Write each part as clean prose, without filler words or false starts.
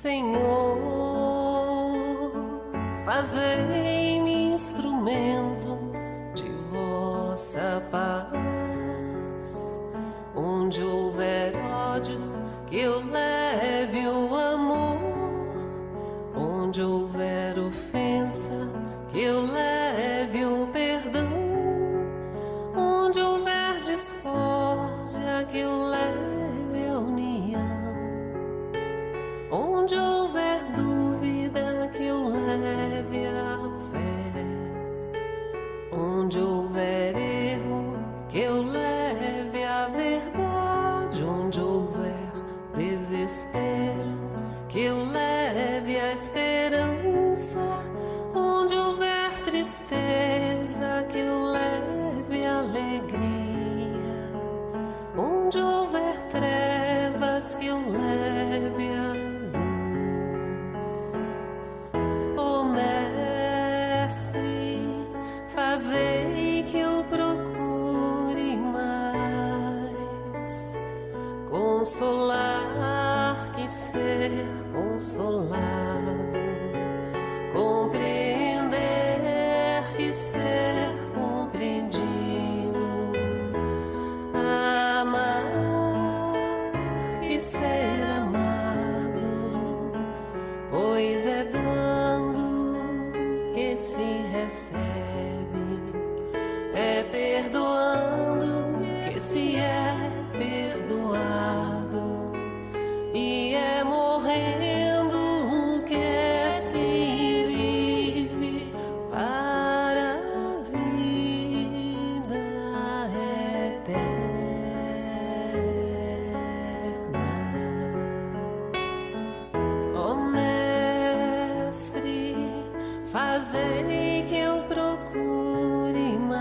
Senhor, fazei-me instrumento de vossa paz. Onde houver ódio, que eu leve o amor. Onde houver ofensa, que eu leve o perdão. Onde houver discórdia, que eu leve a união. Onde houver dúvida, que eu leve a fé. Onde houver erro, que eu leve a verdade. Onde houver desespero, que eu leve a esperança. Onde houver tristeza, que eu leve a alegria. Onde houver trevas, que eu leve a luz. Ó Mestre, fazei que eu procure mais consolar que ser consolado, compreender que ser compreendido, amar que ser amado, pois é dando que se recebe, é perdoando que se é perdoado, e é morrendo que se vive para a vida eterna. Ó Mestre, fazei que eu procure mais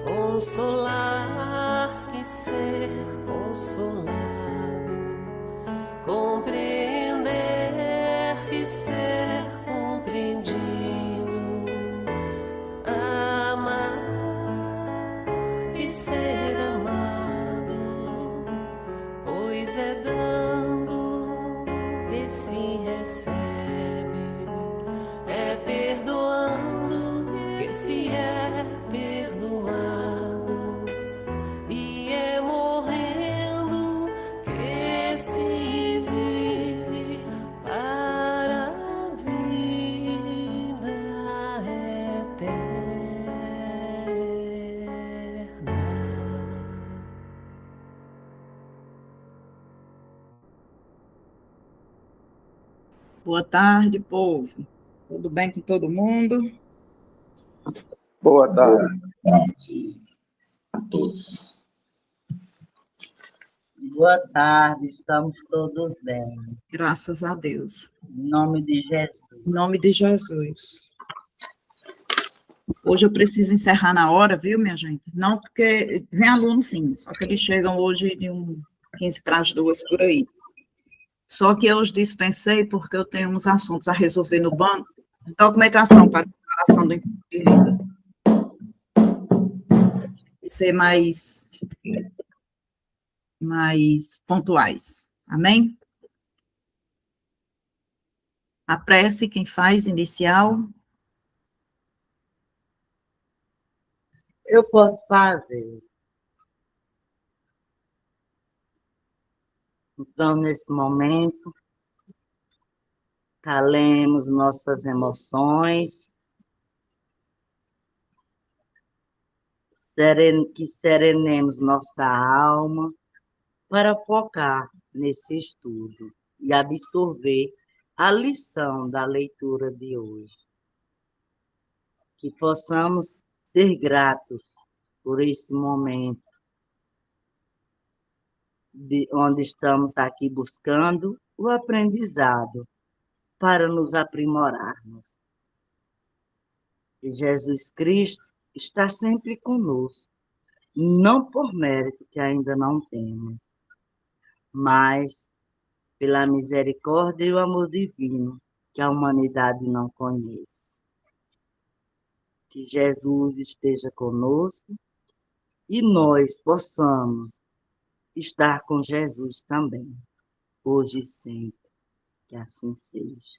consolar que ser consolado, compreender que ser compreendido, amar que ser amado, pois é dando que se recebe, é perdoando que se é perdoado, e é morrendo que se vive para a vida eterna. Boa tarde, povo. Tudo bem com todo mundo? Boa tarde a todos. Boa tarde, estamos todos bem. Graças a Deus. Em nome de Jesus. Em nome de Jesus. Hoje eu preciso encerrar na hora, viu, minha gente? Não porque vem aluno, sim, só que eles chegam hoje de 15 para as 2 por aí. Só que eu os dispensei porque eu tenho uns assuntos a resolver no banco. Documentação para declaração do imposto de renda. E ser mais pontuais. Amém? A prece, quem faz, inicial? Eu posso fazer. Então, nesse momento, calemos nossas emoções, que serenemos nossa alma para focar nesse estudo e absorver a lição da leitura de hoje. Que possamos ser gratos por esse momento onde estamos aqui buscando o aprendizado para nos aprimorarmos. E Jesus Cristo está sempre conosco, não por mérito que ainda não temos, mas pela misericórdia e o amor divino que a humanidade não conhece. Que Jesus esteja conosco e nós possamos estar com Jesus também. hoje e sempre. Que assim seja.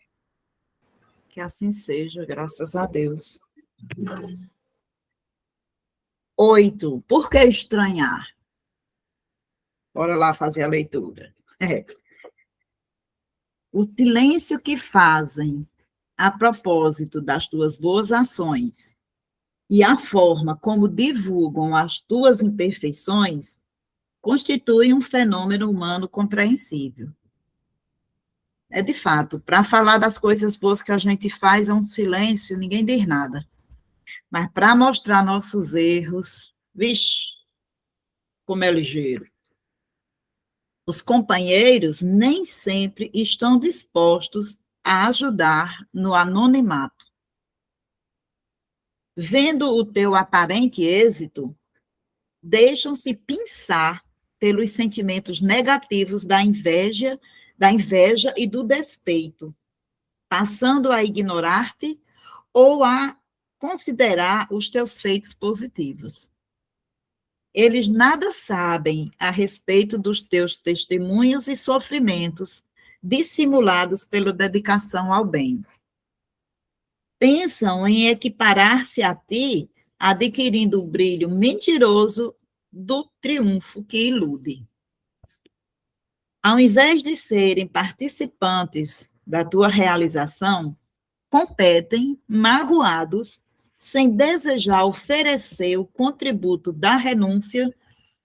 Que assim seja, graças a Deus. 8. Por que estranhar? Bora lá fazer a leitura. O silêncio que fazem a propósito das tuas boas ações e a forma como divulgam as tuas imperfeições constitui um fenômeno humano compreensível. É de fato, para falar das coisas boas que a gente faz, é um silêncio, ninguém diz nada. Mas para mostrar nossos erros, vixe, como é ligeiro. Os companheiros nem sempre estão dispostos a ajudar no anonimato. Vendo o teu aparente êxito, deixam-se pinçar pelos sentimentos negativos da inveja e do despeito, passando a ignorar-te ou a considerar os teus feitos positivos. Eles nada sabem a respeito dos teus testemunhos e sofrimentos dissimulados pela dedicação ao bem. Pensam em equiparar-se a ti, adquirindo o brilho mentiroso do triunfo que ilude. Ao invés de serem participantes da tua realização, competem magoados, sem desejar oferecer o contributo da renúncia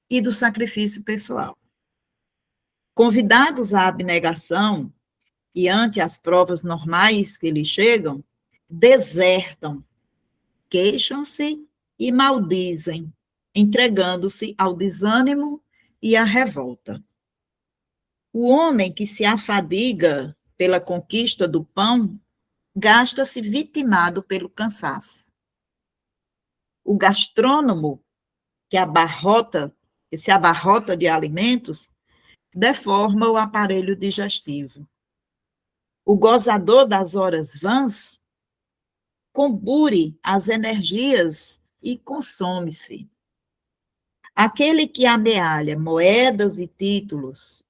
e do sacrifício pessoal. Convidados à abnegação e ante as provas normais que lhes chegam, desertam, queixam-se e maldizem, entregando-se ao desânimo e à revolta. O homem que se afadiga pela conquista do pão gasta-se vitimado pelo cansaço. O gastrônomo que se abarrota de alimentos deforma o aparelho digestivo. O gozador das horas vãs combure as energias e consome-se. Aquele que amealha moedas e títulos,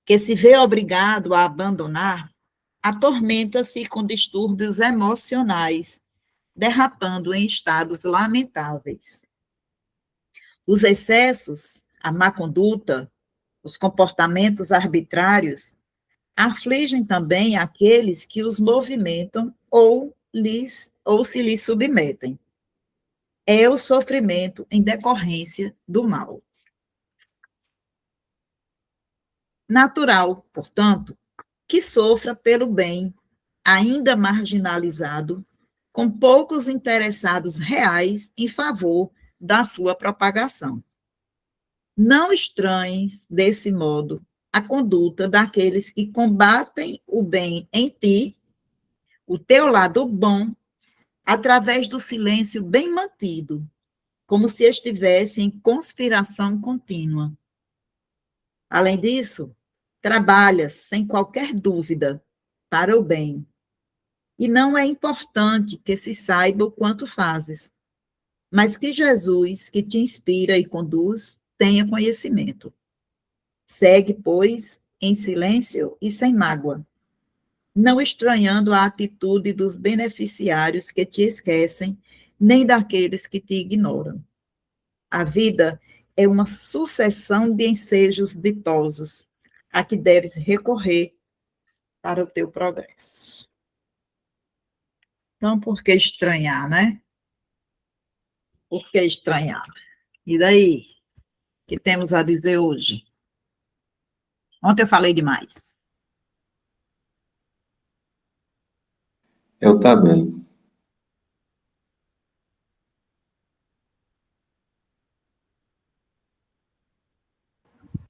que se vê obrigado a abandonar, atormenta-se com distúrbios emocionais, derrapando em estados lamentáveis. Os excessos, a má conduta, os comportamentos arbitrários afligem também aqueles que os movimentam ou se lhes submetem. É o sofrimento em decorrência do mal. Natural, portanto, que sofra pelo bem, ainda marginalizado, com poucos interessados reais em favor da sua propagação. Não estranhes, desse modo, a conduta daqueles que combatem o bem em ti, o teu lado bom, através do silêncio bem mantido, como se estivesse em conspiração contínua. Além disso, trabalhas, sem qualquer dúvida, para o bem. E não é importante que se saiba o quanto fazes, mas que Jesus, que te inspira e conduz, tenha conhecimento. Segue, pois, em silêncio e sem mágoa, não estranhando a atitude dos beneficiários que te esquecem, nem daqueles que te ignoram. A vida é uma sucessão de ensejos ditosos, a que deves recorrer para o teu progresso. Então, por que estranhar, né? Por que estranhar? E daí? O que temos a dizer hoje? Ontem eu falei demais. Eu também.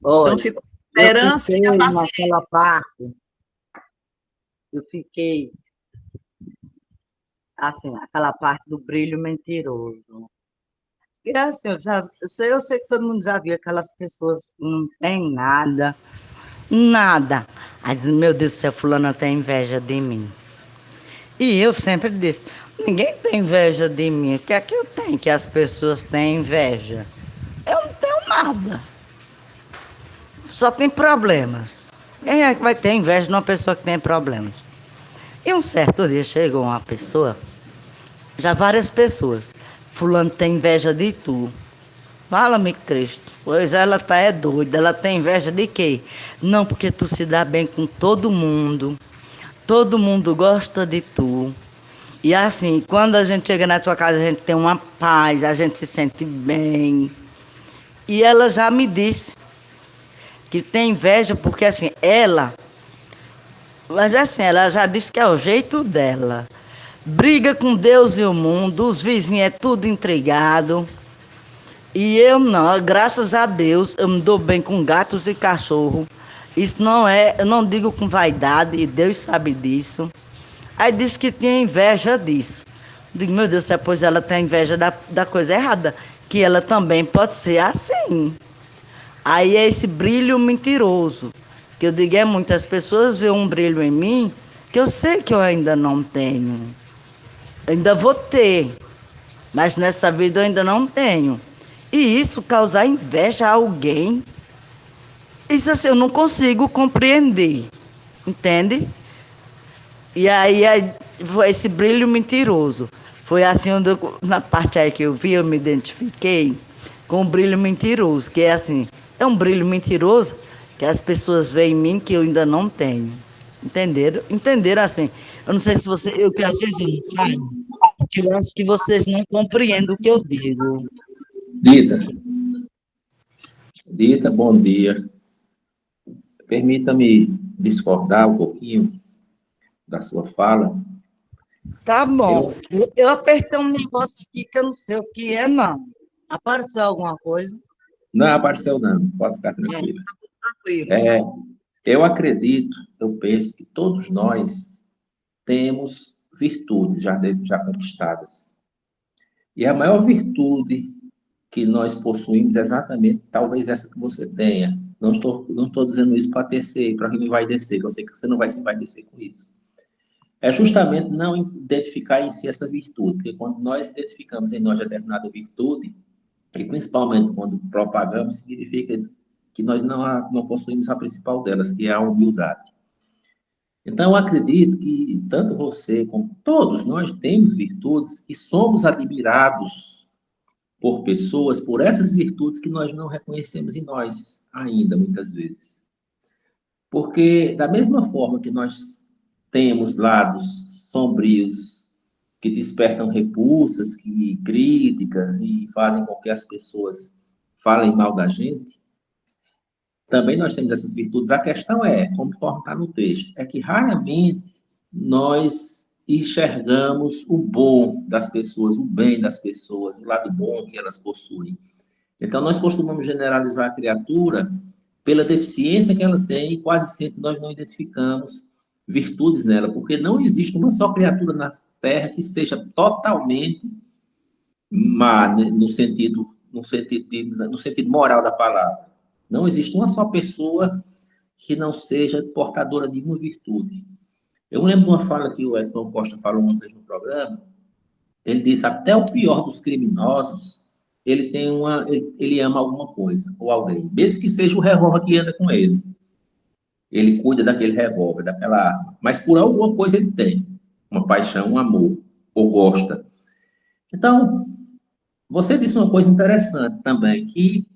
Olha, Então, fico com esperança e a paciência. naquela parte, eu fiquei, assim, aquela parte do brilho mentiroso. E assim, eu sei que todo mundo já viu aquelas pessoas que não têm nada, nada. Mas, meu Deus do céu, fulana tem inveja de mim. E eu sempre disse, ninguém tem inveja de mim. O que é que eu tenho que as pessoas têm inveja? Eu não tenho nada. Só tem problemas. Quem é que vai ter inveja de uma pessoa que tem problemas? E um certo dia chegou uma pessoa, já várias pessoas, fulano tem inveja de tu. Fala-me, Cristo. Pois ela tá é doida, ela tem inveja de quê? Não, porque tu se dá bem com todo mundo gosta de tu. E assim, quando a gente chega na tua casa, a gente tem uma paz, a gente se sente bem. E ela já me disse que tem inveja porque assim, mas assim, ela já disse que é o jeito dela. Briga com Deus e o mundo, os vizinhos é tudo intrigado. E eu não, graças a Deus, eu me dou bem com gatos e cachorro. Isso não é, eu não digo com vaidade, e Deus sabe disso. Aí disse que tinha inveja disso. Digo, meu Deus, pois ela tem inveja da coisa errada, que ela também pode ser assim. Aí é esse brilho mentiroso, que eu digo, muitas pessoas veem um brilho em mim, que eu sei que eu ainda não tenho. Ainda vou ter, mas nessa vida eu ainda não tenho. E isso causar inveja a alguém, isso assim, eu não consigo compreender, entende? E aí foi esse brilho mentiroso. Foi assim, na parte aí que eu vi, eu me identifiquei com o brilho mentiroso, que é assim, é um brilho mentiroso que as pessoas veem em mim que eu ainda não tenho. Entenderam? Entenderam assim? Eu não sei se você, eu quero dizer, sabe? Porque eu acho que vocês não compreendem o que eu digo. Dita, bom dia. Permita-me discordar um pouquinho da sua fala. Tá bom. Eu apertei um negócio aqui que eu não sei o que é, não. Apareceu alguma coisa? Não apareceu, não. Pode ficar tranquila. Eu acredito, eu penso que todos nós temos virtudes já conquistadas. E a maior virtude que nós possuímos é exatamente, talvez essa que você tenha. Não estou dizendo isso para tecer, para me envaidecer, que eu sei que você não vai se envaidecer com isso. É justamente não identificar em si essa virtude, porque quando nós identificamos em nós determinada virtude, e principalmente quando propagamos, significa que nós não possuímos a principal delas, que é a humildade. Então, eu acredito que tanto você como todos nós temos virtudes e somos admirados por pessoas, por essas virtudes que nós não reconhecemos em nós ainda, muitas vezes. Porque, da mesma forma que nós temos lados sombrios que despertam repulsas, críticas e fazem com que as pessoas falem mal da gente, também nós temos essas virtudes. A questão é, conforme está no texto, é que raramente nós enxergamos o bom das pessoas, o bem das pessoas, o lado bom que elas possuem. Então, nós costumamos generalizar a criatura pela deficiência que ela tem e quase sempre nós não identificamos virtudes nela, porque não existe uma só criatura na Terra que seja totalmente má, né, no sentido moral da palavra. Não existe uma só pessoa que não seja portadora de uma virtude. Eu lembro de uma fala que o Edson Costa falou uma vez no programa. Ele disse: até o pior dos criminosos, ele ama alguma coisa ou alguém, mesmo que seja o revólver que anda com ele. Ele cuida daquele revólver, daquela arma, mas por alguma coisa ele tem uma paixão, um amor, ou gosta. Então, você disse uma coisa interessante também, que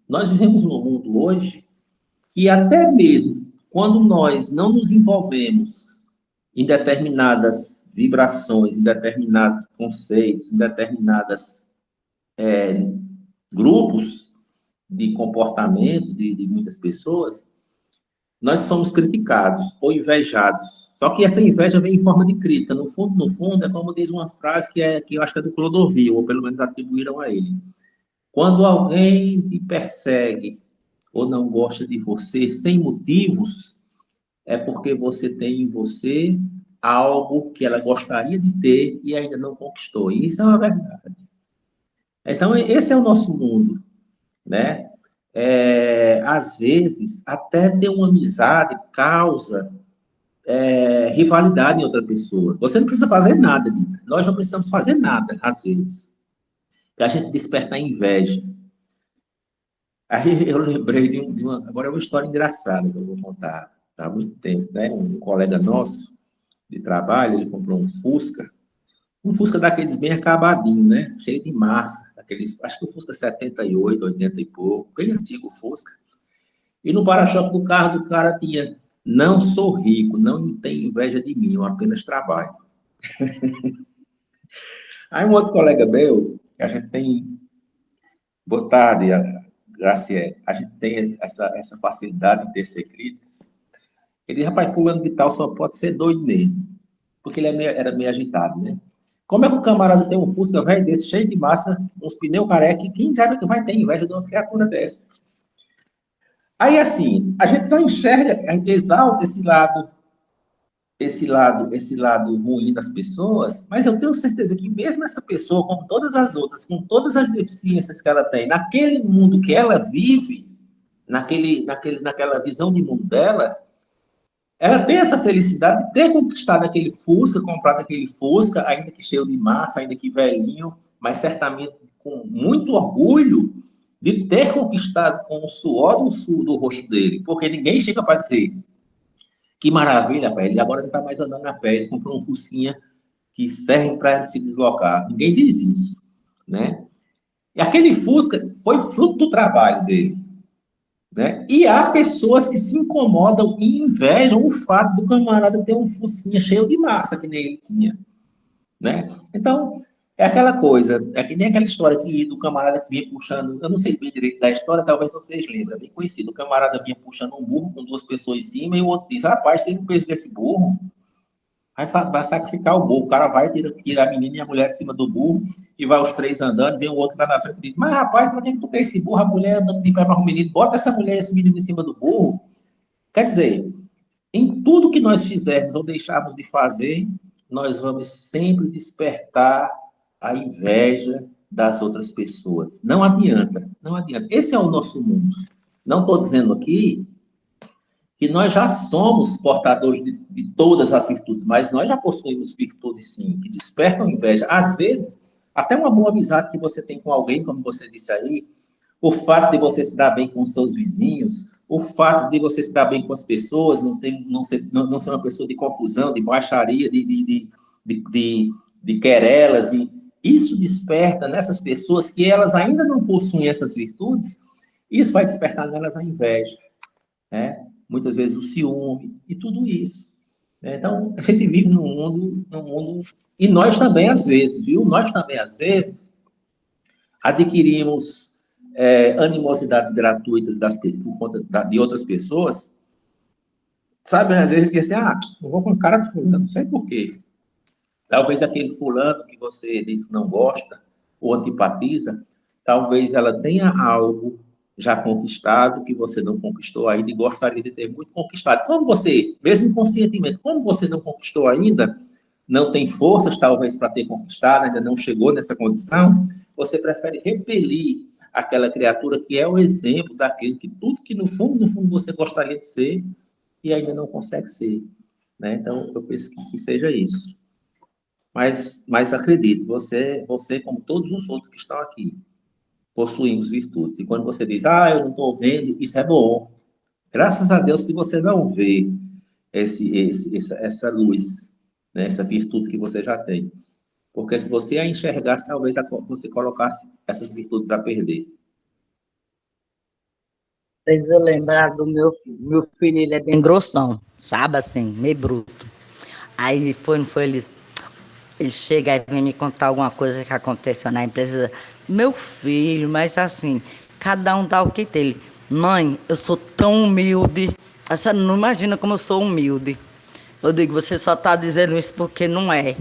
nós vivemos num mundo hoje que até mesmo quando nós não nos envolvemos em determinadas vibrações, em determinados conceitos, em determinados grupos de comportamento de muitas pessoas, nós somos criticados ou invejados. Só que essa inveja vem em forma de crítica. No fundo, é como diz uma frase que eu acho que é do Clodovil, ou pelo menos atribuíram a ele. Quando alguém te persegue ou não gosta de você sem motivos, é porque você tem em você algo que ela gostaria de ter e ainda não conquistou. E isso é uma verdade. Então, esse é o nosso mundo, né? Às vezes, até ter uma amizade causa rivalidade em outra pessoa. Você não precisa fazer nada, nós não precisamos fazer nada, às vezes, que a gente desperta a inveja. Aí eu lembrei agora é uma história engraçada que eu vou contar. há muito tempo, né? Um colega nosso de trabalho, ele comprou um Fusca daqueles bem acabadinho, né? Cheio de massa, aqueles, acho que o Fusca 78, 80 e pouco, bem antigo o Fusca. E no para-choque do carro do cara tinha: não sou rico, não tenho inveja de mim, eu apenas trabalho. Aí um outro colega meu, que a gente tem, boa tarde, Graciela, a gente tem essa facilidade de tecer críticas. Ele diz: rapaz, fulano de tal só pode ser doido mesmo, porque ele era meio agitado, né? Como é que o camarada tem um Fusca velho desse, cheio de massa, uns pneus careca, e quem já vai ter inveja de uma criatura dessa? Aí, assim, a gente só enxerga, a gente exalta esse lado ruim das pessoas, mas eu tenho certeza que mesmo essa pessoa, como todas as outras, com todas as deficiências que ela tem, naquele mundo que ela vive, naquela visão de mundo dela, ela tem essa felicidade de ter conquistado aquele Fusca, comprado aquele Fusca, ainda que cheio de massa, ainda que velhinho, mas certamente com muito orgulho de ter conquistado com o suor do rosto dele, porque ninguém chega para dizer: que maravilha, pele, agora não está mais andando na pele, comprou um Fusquinha que serve para se deslocar. Ninguém diz isso, né? E aquele Fusca foi fruto do trabalho dele, né? E há pessoas que se incomodam e invejam o fato do camarada ter um Fusquinha cheio de massa, que nem ele tinha, né? Então, é aquela coisa, é que nem aquela história do camarada que vinha puxando, eu não sei bem direito da história, talvez vocês lembrem, é bem conhecido. O camarada vinha puxando um burro com duas pessoas em cima, e o outro diz: rapaz, sem o peso desse burro, vai sacrificar o burro. O cara vai, tira a menina e a mulher de cima do burro, e vai os três andando, vem o outro lá na frente e diz: mas rapaz, para que tu quer esse burro? A mulher andando de pé para o menino, bota essa mulher e esse menino em cima do burro. Quer dizer, em tudo que nós fizermos ou deixarmos de fazer, nós vamos sempre despertar a inveja das outras pessoas. Não adianta, não adianta. Esse é o nosso mundo. Não estou dizendo aqui que nós já somos portadores de todas as virtudes, mas nós já possuímos virtudes, sim, que despertam inveja. Às vezes, até uma boa amizade que você tem com alguém, como você disse aí, o fato de você se dar bem com os seus vizinhos, o fato de você se dar bem com as pessoas, não ser uma pessoa de confusão, de baixaria, de querelas, isso desperta nessas pessoas que elas ainda não possuem essas virtudes, isso vai despertar nelas a inveja, né? Muitas vezes o ciúme e tudo isso, né? Então, a gente vive num mundo, e nós também às vezes, viu? Nós também às vezes adquirimos animosidades gratuitas por conta de outras pessoas, sabe? Às vezes diz assim: não vou com cara de fulano, não sei por quê. Talvez aquele fulano que você diz que não gosta ou antipatiza, talvez ela tenha algo já conquistado que você não conquistou ainda e gostaria de ter muito conquistado. Como você, mesmo inconscientemente, como você não conquistou ainda, não tem forças talvez para ter conquistado, ainda não chegou nessa condição, você prefere repelir aquela criatura que é o exemplo daquele que tudo que no fundo você gostaria de ser e ainda não consegue ser, né? Então, eu penso que seja isso. Mas acredito, você, como todos os outros que estão aqui, possuímos virtudes. E quando você diz: eu não estou vendo, isso é bom. Graças a Deus que você não vê essa luz, né? Essa virtude que você já tem. Porque se você a enxergasse, talvez você colocasse essas virtudes a perder. Fez eu lembrar do meu filho, ele é bem grossão, sabe, assim, meio bruto. Aí não foi, ele chega e vem me contar alguma coisa que aconteceu na empresa. Meu filho, mas assim, cada um dá o que tem. Mãe, eu sou tão humilde. A senhora não imagina como eu sou humilde. Eu digo: você só está dizendo isso porque não é.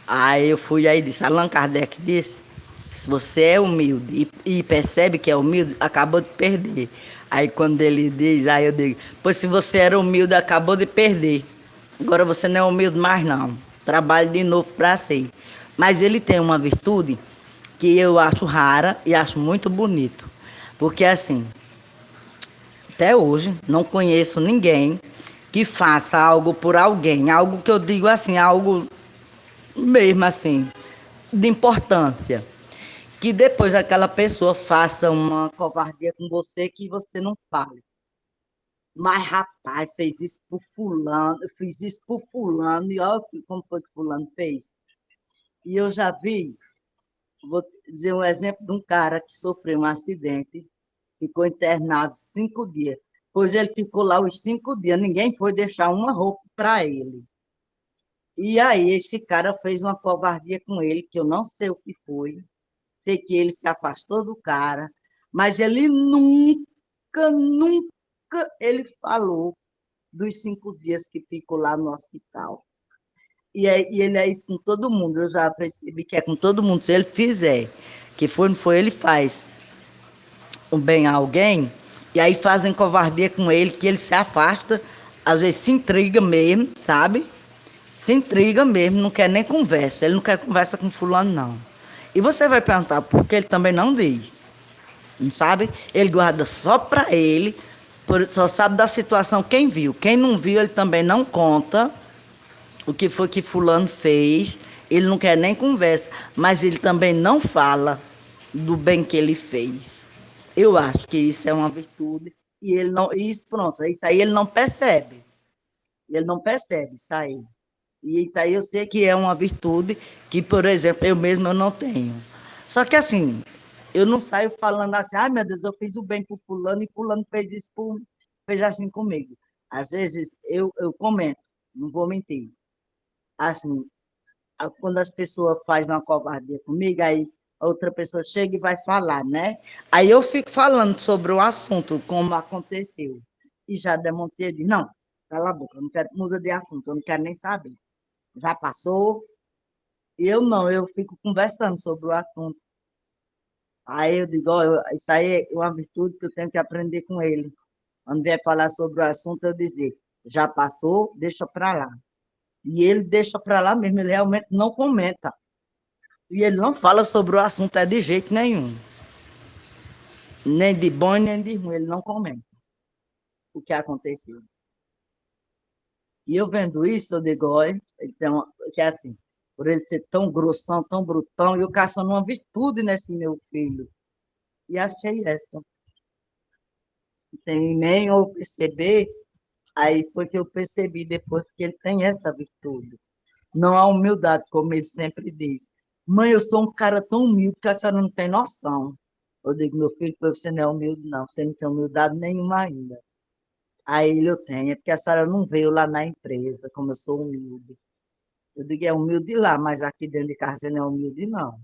Aí eu fui aí e disse: Allan Kardec disse: se você é humilde e percebe que é humilde, acabou de perder. Aí quando ele diz, aí eu digo: pois se você era humilde, acabou de perder. Agora você não é humilde mais não. Trabalhe de novo para ser. Mas ele tem uma virtude que eu acho rara e acho muito bonito. Porque assim, até hoje não conheço ninguém que faça algo por alguém. Algo que eu digo assim, algo mesmo assim, de importância. Que depois aquela pessoa faça uma covardia com você que você não fale. Mas, rapaz, fez isso por fulano, eu fiz isso por fulano, e olha como foi que fulano fez. E eu já vi, vou dizer um exemplo de um cara que sofreu um acidente, ficou internado 5 dias. Pois ele ficou lá os 5 dias, ninguém foi deixar uma roupa para ele. E aí esse cara fez uma covardia com ele, que eu não sei o que foi. Sei que ele se afastou do cara, mas ele nunca ele falou dos 5 dias que ficou lá no hospital. E ele é isso com todo mundo, eu já percebi que é com todo mundo. Se ele fizer, que foi, não foi, ele faz o bem a alguém, e aí fazem covardia com ele, que ele se afasta, às vezes se intriga mesmo, sabe? Se intriga mesmo, não quer nem conversa. Ele não quer conversa com fulano, não. E você vai perguntar por que ele também não diz. Não sabe? Ele guarda só para ele, só sabe da situação quem viu. Quem não viu, ele também não conta o que foi que fulano fez. Ele não quer nem conversa, mas ele também não fala do bem que ele fez. Eu acho que isso é uma virtude. E ele não, isso pronto, isso aí ele não percebe. Ele não percebe isso aí. E isso aí eu sei que é uma virtude que, por exemplo, eu mesmo eu não tenho. Só que assim, eu não saio falando assim, ai meu Deus, eu fiz o bem para fulano e fulano fez isso fez assim comigo. Às vezes eu comento, não vou mentir. Assim, quando as pessoas fazem uma covardia comigo, aí a outra pessoa chega e vai falar, né? Aí eu fico falando sobre o assunto, como aconteceu. E já demonstrei, diz, não, cala a boca, eu não quero, muda de assunto, eu não quero nem saber. Já passou, e eu não, eu fico conversando sobre o assunto. Aí eu digo, ó, isso aí é uma virtude que eu tenho que aprender com ele. Quando vier falar sobre o assunto, eu dizer, já passou, deixa para lá. E ele deixa para lá mesmo, ele realmente não comenta. E ele não fala sobre o assunto é de jeito nenhum. Nem de bom, nem de ruim, ele não comenta o que aconteceu. E eu vendo isso, eu digo, olha, então, que é assim, por ele ser tão grossão, tão brutão, e eu caçando uma virtude nesse meu filho. E achei essa. Sem nem eu perceber, aí foi que eu percebi depois que ele tem essa virtude. Não a humildade, como ele sempre diz. Mãe, eu sou um cara tão humilde que a senhora não tem noção. Eu digo, meu filho, você não é humilde, não. Você não tem humildade nenhuma ainda. Aí ele eu tenho, é porque a senhora não veio lá na empresa, como eu sou humilde. Eu digo, é humilde lá, mas aqui dentro de casa você não é humilde, não.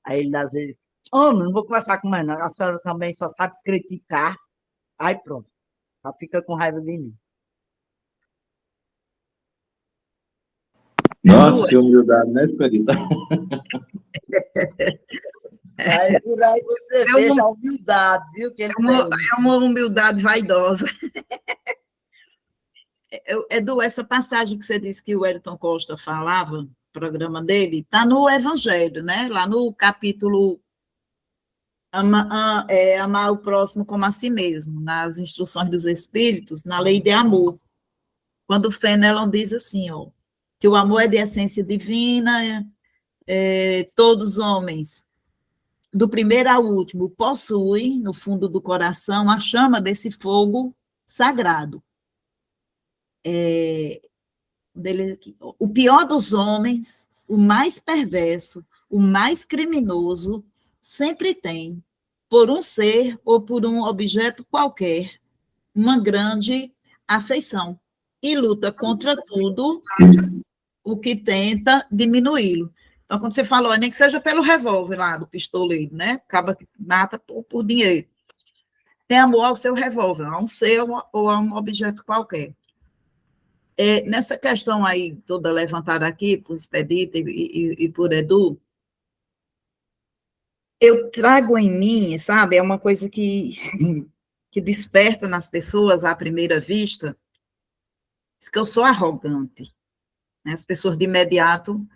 Aí ele, às vezes, homem, não vou conversar com mais, não. A senhora também só sabe criticar. Aí pronto, só fica com raiva de mim. Nossa, que humildade, né, Esperita? Aí por aí você veja a humildade, viu, que ele tem. É uma humildade vaidosa. Edu, essa passagem que você disse que o Wellington Costa falava, no programa dele, está no Evangelho, né? Lá no capítulo amar o próximo como a si mesmo, nas instruções dos Espíritos, na lei de amor. Quando o Fenelon diz assim, ó, que o amor é de essência divina, todos os homens, do primeiro ao último, possuem, no fundo do coração, a chama desse fogo sagrado. O pior dos homens, o mais perverso, o mais criminoso, sempre tem, por um ser ou por um objeto qualquer, uma grande afeição e luta contra tudo o que tenta diminuí-lo. Então, quando você falou, nem que seja pelo revólver lá do pistoleiro, né? Acaba que mata por dinheiro. Tem amor ao seu revólver, a um ser ou a um objeto qualquer. Nessa questão aí, toda levantada aqui por Expedito e por Edu, eu trago em mim, sabe, é uma coisa que desperta nas pessoas à primeira vista, que eu sou arrogante. Né? As pessoas de imediato,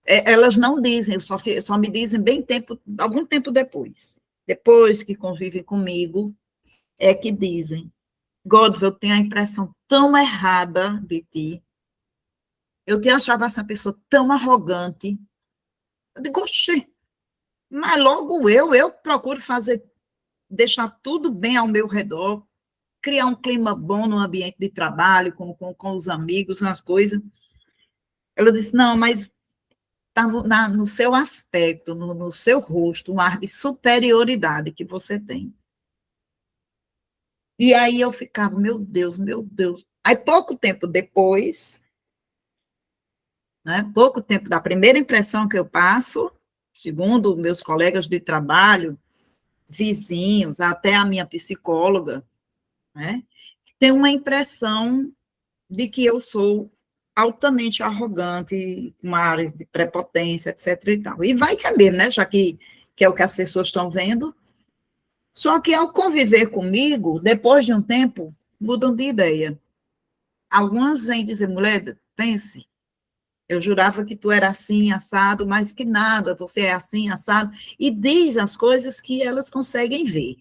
elas não dizem, só me dizem algum tempo depois que convivem comigo, é que dizem, Godwin, eu tenho a impressão tão errada de ti, eu te achava essa pessoa tão arrogante, eu digo, oxê, mas logo eu procuro deixar tudo bem ao meu redor, criar um clima bom no ambiente de trabalho, com os amigos, as coisas. Ela disse, não, mas está no seu aspecto, no seu rosto, um ar de superioridade que você tem. E aí eu ficava, meu Deus, meu Deus. Aí, pouco tempo depois, né, pouco tempo da primeira impressão que eu passo, segundo meus colegas de trabalho, vizinhos, até a minha psicóloga, né, tem uma impressão de que eu sou altamente arrogante, com áreas de prepotência, etc. e tal. E vai que é mesmo, né, já que é o que as pessoas estão vendo. Só que ao conviver comigo, depois de um tempo, mudam de ideia. Algumas vêm dizer, mulher, pense, eu jurava que tu era assim, assado, mas que nada, você é assim, assado, e diz as coisas que elas conseguem ver.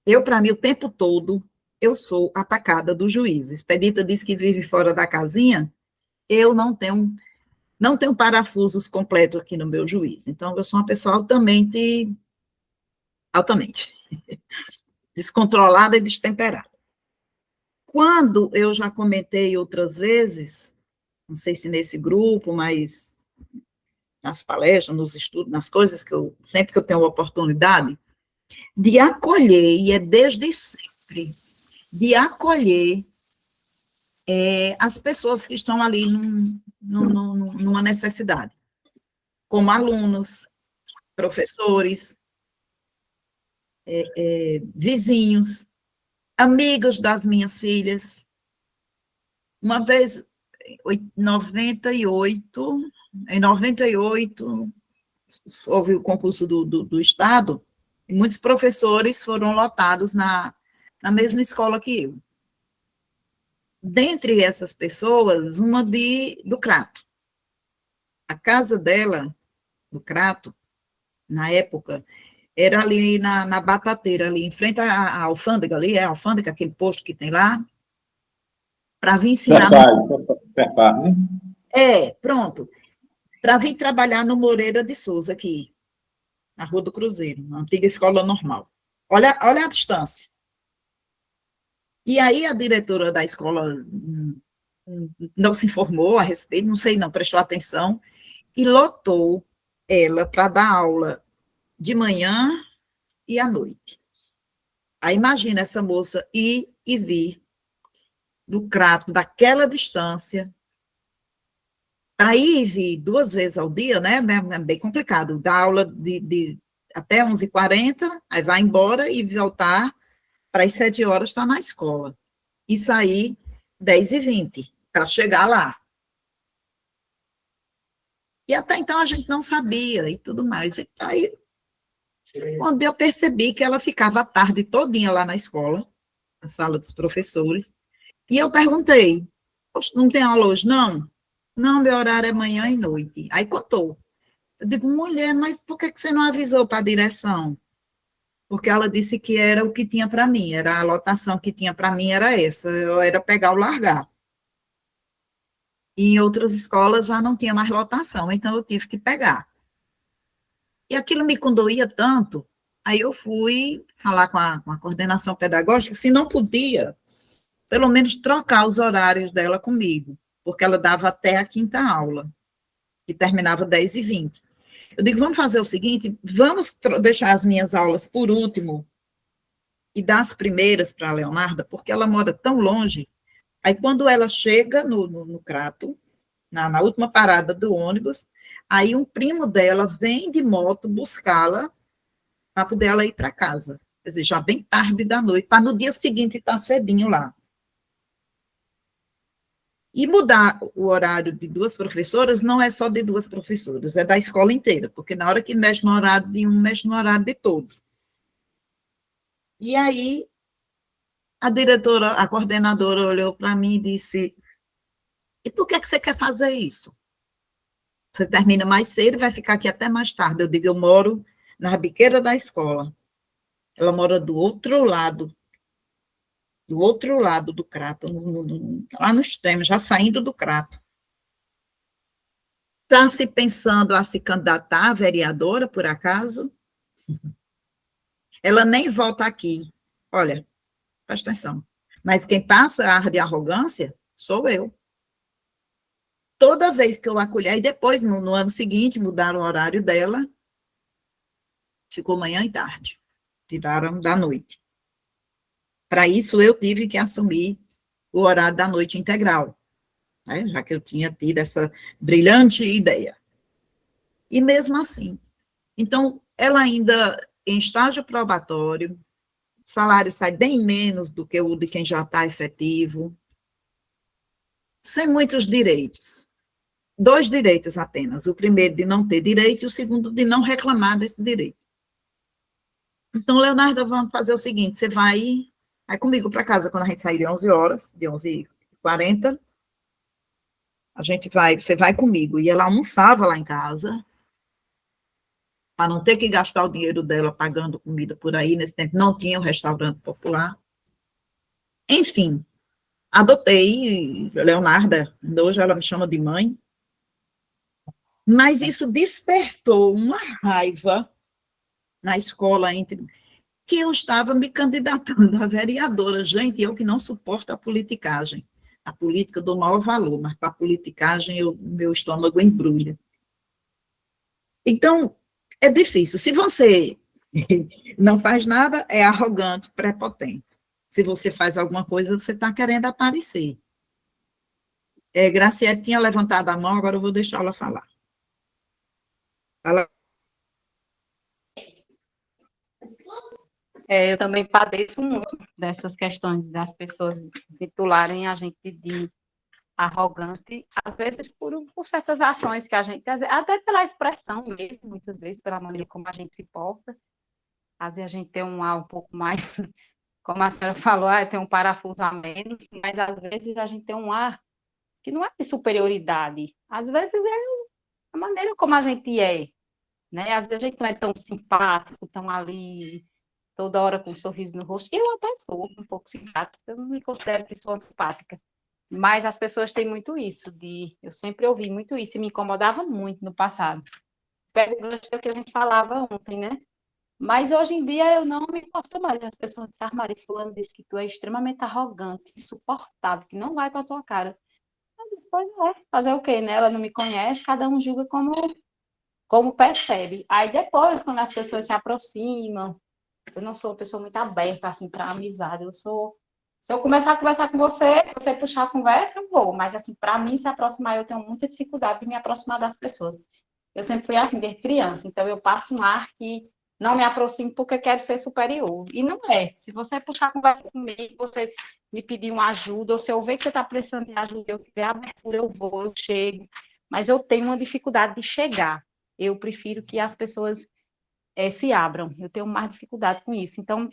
Eu, para mim, o tempo todo, eu sou atacada do juiz. Expedita diz que vive fora da casinha, eu não tenho parafusos completos aqui no meu juiz. Então, eu sou uma pessoa altamente descontrolada e destemperada. Quando eu já comentei outras vezes, não sei se nesse grupo, mas nas palestras, nos estudos, nas coisas que sempre que eu tenho oportunidade, de acolher, e é desde sempre, de acolher as pessoas que estão ali numa necessidade, como alunos, professores, vizinhos, amigos das minhas filhas. Uma vez, em 98, houve o concurso do Estado, e muitos professores foram lotados na mesma escola que eu. Dentre essas pessoas, uma do Crato. A casa dela, do Crato, na época, era ali na Batateira, ali em frente à alfândega, ali, a alfândega, aquele posto que tem lá, para vir ensinar... Cefar, né? Pronto. Para vir trabalhar no Moreira de Souza, aqui, na Rua do Cruzeiro, na antiga escola normal. Olha a distância. E aí a diretora da escola não se informou a respeito, não sei, não prestou atenção, e lotou ela para dar aula de manhã e à noite. Aí imagina essa moça ir e vir do Crato, daquela distância, para ir e vir 2 vezes ao dia, né, é bem complicado, dar aula de até 11h40, aí vai embora e voltar para as 7 horas estar na escola. E sair 10h20, para chegar lá. E até então a gente não sabia e tudo mais. E aí, quando eu percebi que ela ficava a tarde todinha lá na escola, na sala dos professores, e eu perguntei, não tem aula hoje, não? Não, meu horário é manhã e noite. Aí contou. Eu digo, mulher, mas por que você não avisou para a direção? Porque ela disse que era o que tinha para mim, era a lotação que tinha para mim, era essa, eu era pegar ou largar. E em outras escolas já não tinha mais lotação, então eu tive que pegar. E aquilo me condoía tanto, aí eu fui falar com a coordenação pedagógica se não podia, pelo menos trocar os horários dela comigo, porque ela dava até a 5ª aula, que terminava 10h20. Eu digo, vamos fazer o seguinte, vamos deixar as minhas aulas por último e dar as primeiras para a Leonarda, porque ela mora tão longe. Aí, quando ela chega no Crato, na última parada do ônibus, aí um primo dela vem de moto buscá-la para poder ela ir para casa. Quer dizer, já bem tarde da noite, para no dia seguinte estar cedinho lá. E mudar o horário de 2 professoras não é só de 2 professoras, é da escola inteira, porque na hora que mexe no horário de um, mexe no horário de todos. E aí, a coordenadora olhou para mim e disse, e por que você quer fazer isso? Você termina mais cedo e vai ficar aqui até mais tarde. Eu digo, eu moro na biqueira da escola. Ela mora do outro lado do Crato, lá no extremo, já saindo do Crato. Está se pensando a se candidatar a vereadora, por acaso? Ela nem volta aqui. Olha, Presta atenção. Mas quem passa ar de arrogância sou eu. Toda vez que eu acolher, e depois, no ano seguinte, mudaram o horário dela, ficou manhã e tarde. Tiraram da noite. Para isso, eu tive que assumir o horário da noite integral, né, já que eu tinha tido essa brilhante ideia. E mesmo assim. Então, ela ainda, em estágio probatório, o salário sai bem menos do que o de quem já está efetivo, sem muitos direitos. 2 direitos apenas. O primeiro de não ter direito e o segundo de não reclamar desse direito. Então, Leonardo, vamos fazer o seguinte, você vai comigo para casa quando a gente sair de 11 horas, de 11h40, você vai comigo. E ela almoçava lá em casa, para não ter que gastar o dinheiro dela pagando comida por aí, nesse tempo não tinha um restaurante popular. Enfim, adotei Leonarda, hoje ela me chama de mãe, mas isso despertou uma raiva na escola que eu estava me candidatando a vereadora. Gente, eu que não suporto a politicagem. A política dou maior valor, mas para a politicagem meu estômago embrulha. Então, é difícil. Se você não faz nada, é arrogante, prepotente. Se você faz alguma coisa, você está querendo aparecer. Graciela tinha levantado a mão, agora eu vou deixar ela falar. Fala. Eu também padeço muito dessas questões das pessoas titularem a gente de arrogante, às vezes por certas ações que a gente, até pela expressão mesmo, muitas vezes pela maneira como a gente se porta. Às vezes a gente tem um ar um pouco mais, como a senhora falou, tem um parafuso a menos, mas às vezes a gente tem um ar que não é de superioridade, às vezes é a maneira como a gente é, né? Às vezes a gente não é tão simpático, tão ali, toda hora com um sorriso no rosto. Eu até sou um pouco simpática, eu não me considero que sou antipática, mas as pessoas têm muito isso, eu sempre ouvi muito isso, e me incomodava muito no passado. Pega o gancho do que a gente falava ontem, né? Mas hoje em dia eu não me importo mais. As pessoas dizem, Maria, fulano disse que tu é extremamente arrogante, insuportável, que não vai com a tua cara. Eu disse, pois é, fazer o quê, né? Ela não me conhece, cada um julga como percebe. Aí depois, quando as pessoas se aproximam, eu não sou uma pessoa muito aberta, assim, para amizade. Se eu começar a conversar com você puxar a conversa, eu vou. Mas, assim, para mim se aproximar, eu tenho muita dificuldade de me aproximar das pessoas. Eu sempre fui assim, desde criança. Então, eu passo um ar que não me aproximo porque quero ser superior. E não é. Se você puxar a conversa comigo, você me pedir uma ajuda, ou se eu ver que você está precisando de ajuda, eu tiver abertura, eu vou, eu chego. Mas eu tenho uma dificuldade de chegar. Eu prefiro que as pessoas se abram. Eu tenho mais dificuldade com isso. Então,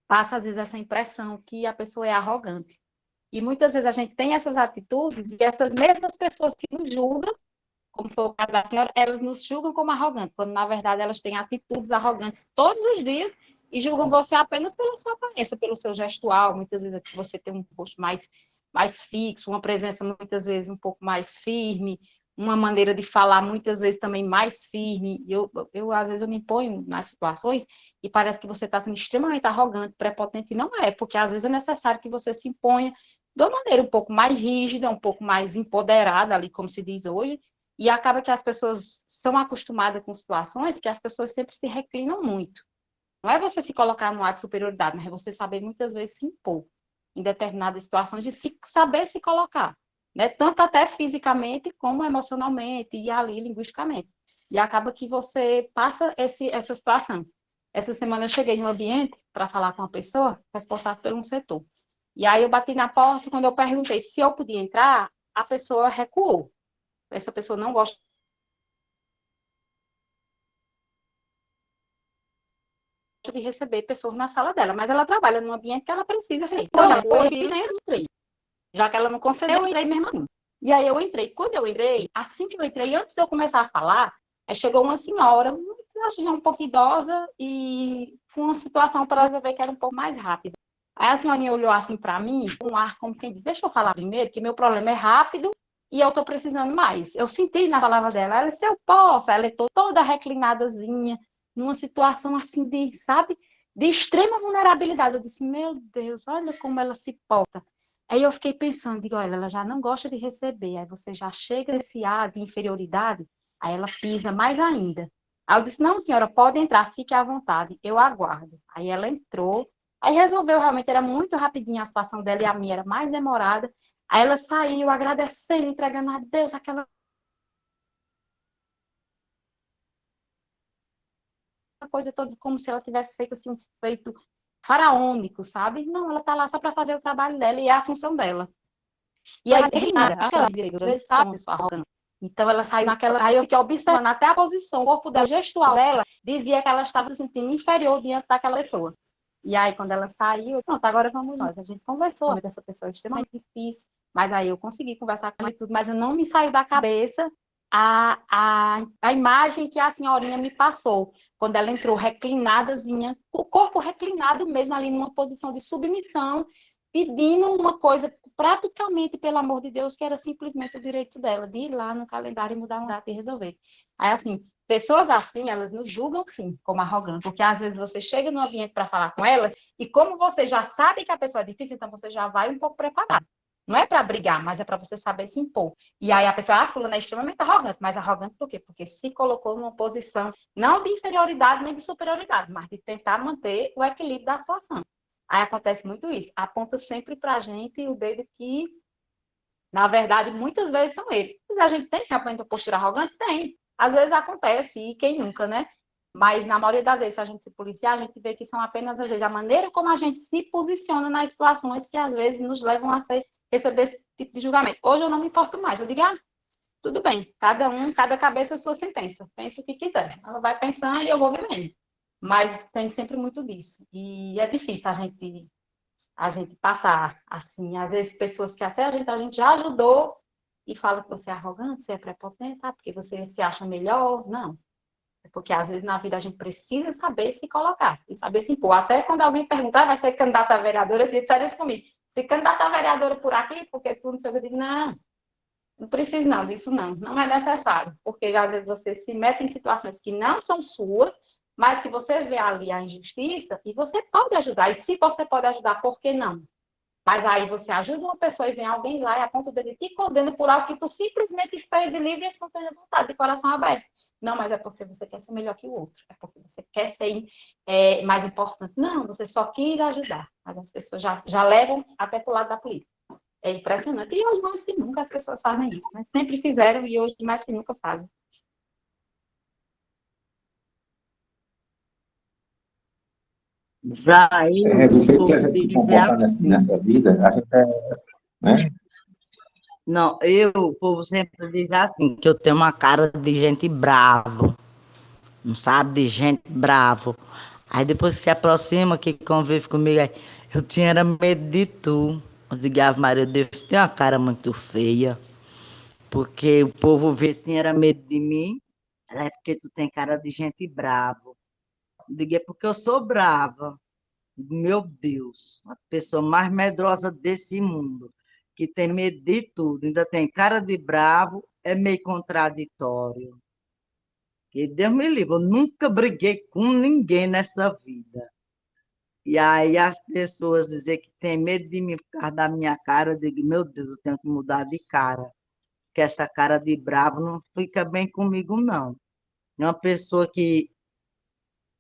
passa às vezes essa impressão que a pessoa é arrogante. E muitas vezes a gente tem essas atitudes e essas mesmas pessoas que nos julgam, como foi o caso da senhora, elas nos julgam como arrogantes, quando na verdade elas têm atitudes arrogantes todos os dias e julgam você apenas pela sua aparência, pelo seu gestual. Muitas vezes você tem um rosto mais fixo, uma presença muitas vezes um pouco mais firme, uma maneira de falar muitas vezes também mais firme. Às vezes eu me ponho nas situações e parece que você está sendo extremamente arrogante, prepotente, e não é, porque às vezes é necessário que você se imponha de uma maneira um pouco mais rígida, um pouco mais empoderada ali, como se diz hoje, e acaba que as pessoas são acostumadas com situações que as pessoas sempre se reclinam muito. Não é você se colocar no ar de superioridade, mas é você saber muitas vezes se impor em determinadas situações e saber se colocar, né? Tanto até fisicamente como emocionalmente e ali linguisticamente. E acaba que você passa essa situação. Essa semana eu cheguei em um ambiente para falar com uma pessoa responsável por um setor. E aí eu bati na porta, quando eu perguntei se eu podia entrar, a pessoa recuou. Essa pessoa não gosta de receber pessoas na sala dela, mas ela trabalha num ambiente que ela precisa receber. Eu entrei. Já que ela não concedeu, eu entrei mesmo assim. E aí eu entrei. Quando eu entrei, assim que eu entrei, antes de eu começar a falar, chegou uma senhora, acho que já um pouco idosa, e com uma situação para resolver que era um pouco mais rápida. Aí a senhorinha olhou assim para mim, com um ar como quem diz, deixa eu falar primeiro, que meu problema é rápido e eu estou precisando mais. Eu senti na palavra dela, ela disse, eu posso, ela é toda reclinadazinha, numa situação assim de, sabe, de extrema vulnerabilidade. Eu disse, meu Deus, olha como ela se porta. Aí eu fiquei pensando, digo, olha, ela já não gosta de receber, aí você já chega nesse ar de inferioridade, aí ela pisa mais ainda. Aí eu disse, não, senhora, pode entrar, fique à vontade, eu aguardo. Aí ela entrou, aí resolveu, realmente, era muito rapidinho a situação dela, e a minha era mais demorada. Aí ela saiu agradecendo, entregando a Deus aquela coisa toda, como se ela tivesse feito assim, um feito faraônico, sabe? Não, ela tá lá só para fazer o trabalho dela e é a função dela. E aí, acho que ela às vezes sabe, pessoal, arrogante. Então ela saiu naquela. Aí eu fiquei observando até a posição, o corpo dela, gestual dela, dizia que ela estava se sentindo inferior diante daquela pessoa. E aí, quando ela saiu, eu disse, pronto, agora vamos nós. A gente conversou com essa pessoa, é extremamente difícil, mas aí eu consegui conversar com ela e tudo, mas eu não me saiu da cabeça a imagem que a senhorinha me passou, quando ela entrou reclinadazinha, o corpo reclinado mesmo ali numa posição de submissão, pedindo uma coisa praticamente, pelo amor de Deus, que era simplesmente o direito dela, de ir lá no calendário e mudar uma data e resolver. Aí, assim, pessoas assim, elas nos julgam, sim, como arrogantes, porque às vezes você chega no ambiente para falar com elas, e como você já sabe que a pessoa é difícil, então você já vai um pouco preparado. Não é para brigar, mas é para você saber se impor. E aí a pessoa, fulana é extremamente arrogante, mas arrogante por quê? Porque se colocou numa posição não de inferioridade nem de superioridade, mas de tentar manter o equilíbrio da situação. Aí acontece muito isso. Aponta sempre para a gente o dedo que, na verdade, muitas vezes são eles. A gente tem realmente uma postura arrogante? Tem. Às vezes acontece, e quem nunca, né? Mas na maioria das vezes, se a gente se policiar, a gente vê que são apenas, às vezes, a maneira como a gente se posiciona nas situações que, às vezes, nos levam a receber esse tipo de julgamento. Hoje eu não me importo mais. Eu digo, tudo bem, cada cabeça a sua sentença. Pense o que quiser. Ela vai pensando e eu vou vivendo. Mas tem sempre muito disso. E é difícil a gente passar, assim, às vezes pessoas que até a gente já ajudou e fala que você é arrogante, você é prepotente, porque você se acha melhor. Não. É porque às vezes na vida a gente precisa saber se colocar e saber se impor. Até quando alguém perguntar, vai ser candidata a vereadora, se disser isso comigo. Se candidata a vereadora por aqui, porque tu não sei o que, eu digo, não. Não precisa não, disso não. Não é necessário. Porque às vezes você se mete em situações que não são suas, mas que você vê ali a injustiça e você pode ajudar. E se você pode ajudar, por que não? Mas aí você ajuda uma pessoa e vem alguém lá e aponta o dedo e te condena por algo que tu simplesmente fez de livre e espontânea vontade, de coração aberto. Não, mas é porque você quer ser melhor que o outro. É porque você quer ser mais importante. Não, você só quis ajudar. Mas as pessoas já levam até para o lado da política. É impressionante. E hoje mais que nunca as pessoas fazem isso, né? Sempre fizeram e hoje mais que nunca fazem. Já eu, Do o jeito que a povo gente se diz comporta assim. nessa vida, a gente né? Não, o povo sempre diz assim, que eu tenho uma cara de gente bravo, não sabe, de gente bravo. Aí depois que se aproxima, que convive comigo, aí, eu tinha era medo de tu. Eu digo, Ave Maria, eu devo ter uma cara muito feia, porque o povo vê que tinha era medo de mim. Ela é porque tu tem cara de gente bravo. Eu digo, é porque eu sou brava. Meu Deus, a pessoa mais medrosa desse mundo, que tem medo de tudo, ainda tem cara de bravo, é meio contraditório. Que Deus me livre, eu nunca briguei com ninguém nessa vida. E aí as pessoas dizem que tem medo de mim por causa da minha cara, eu digo, meu Deus, eu tenho que mudar de cara, porque essa cara de bravo não fica bem comigo, não. É uma pessoa que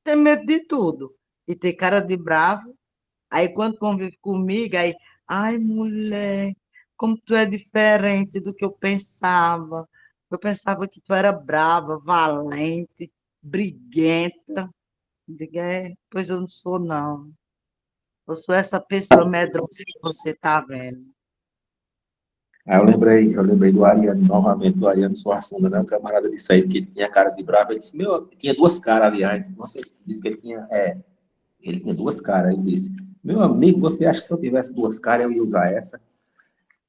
tem medo de tudo e tem cara de bravo. Aí quando convive comigo, aí, ai, mulher, como tu é diferente do que eu pensava. Eu pensava que tu era brava, valente, briguenta. Eu digo, pois eu não sou, não. Eu sou essa pessoa medrosa que você está vendo. Aí eu lembrei do Ariano, novamente, do Ariano Suassuna, né? O camarada disse aí que ele tinha cara de bravo. Ele disse, tinha duas caras, aliás. Você disse que ele tinha duas caras. Ele disse, meu amigo, você acha que se eu tivesse duas caras, eu ia usar essa?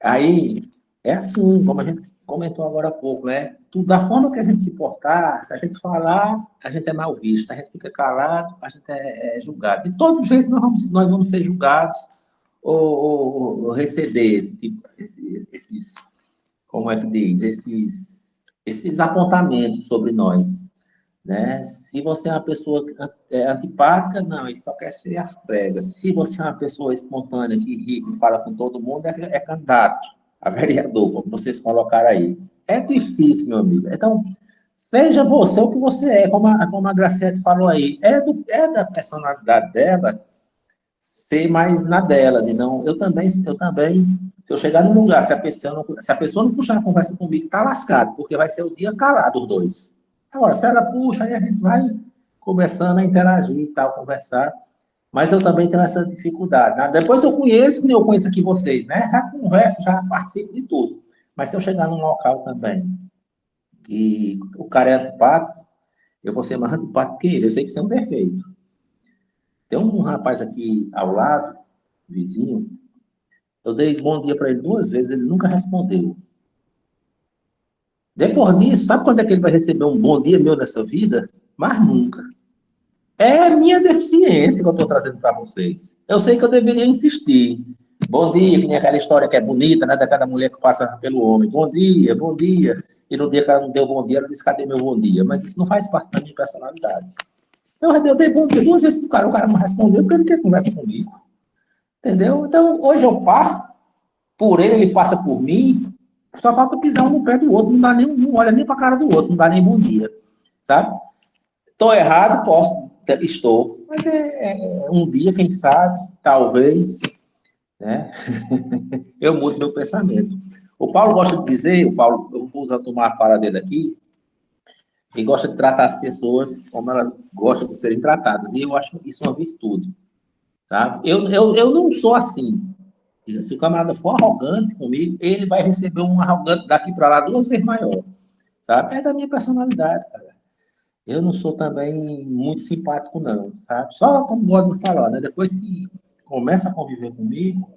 Aí, é assim, como a gente comentou agora há pouco, né? Tudo, da forma que a gente se portar, se a gente falar, a gente é mal visto. Se a gente fica calado, a gente é julgado. De todo jeito, nós vamos ser julgados ou receber esses, como é que diz, esses apontamentos sobre nós. né? Se você é uma pessoa antipática, não, ele só quer ser as pregas. Se você é uma pessoa espontânea, que ri, que fala com todo mundo, é candidato a vereador, como vocês colocaram aí. É difícil, meu amigo. Então, seja você o que você é, como a Graciete falou aí. É da personalidade dela ser mais na dela, de não. Eu também, se eu chegar num lugar, se a pessoa não puxar a conversa comigo, tá lascado, porque vai ser o dia calado os dois. Agora, se ela puxa, aí a gente vai começando a interagir e tal, conversar. Mas eu também tenho essa dificuldade, né? Depois eu conheço, como eu conheço aqui vocês, né? Já converso, já participo de tudo. Mas se eu chegar num local também e o cara é antipático, eu vou ser mais antipático que ele. Eu sei que isso é um defeito. Tem um rapaz aqui ao lado, vizinho, eu dei bom dia para ele 2 vezes, ele nunca respondeu. Depois disso, sabe quando é que ele vai receber um bom dia meu nessa vida? Mas nunca. É a minha deficiência que eu estou trazendo para vocês. Eu sei que eu deveria insistir. Bom dia, que nem aquela história que é bonita, né, daquela mulher que passa pelo homem. Bom dia, bom dia. E no dia que ela não deu bom dia, ela disse, cadê meu bom dia? Mas isso não faz parte da minha personalidade. Eu dei bom dia 2 vezes pro cara, o cara não respondeu porque ele quer conversa comigo. Entendeu? Então, hoje eu passo por ele, ele passa por mim, só falta pisar um no pé do outro, não olha nem para a cara do outro, não dá nem bom dia, sabe? Estou errado, estou, mas é um dia, quem sabe, talvez, né? Eu mudo meu pensamento. O Paulo gosta de dizer, eu vou usar tomar a fala dele aqui, ele gosta de tratar as pessoas como elas gostam de serem tratadas, e eu acho isso uma virtude, sabe? Eu não sou assim. Se o camarada for arrogante comigo, ele vai receber um arrogante daqui para lá 2 vezes maior, sabe? É da minha personalidade, cara. Eu não sou também muito simpático, não, sabe? Só como gosto de falar, né? Depois que começa a conviver comigo,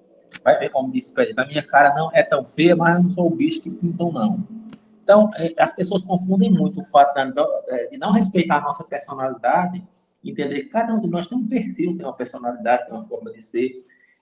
vai ver como disse pra ele, a minha cara não é tão feia, mas eu não sou o bicho que pintam, não. Então, as pessoas confundem muito o fato de não respeitar a nossa personalidade, entender que cada um de nós tem um perfil, tem uma personalidade, tem uma forma de ser.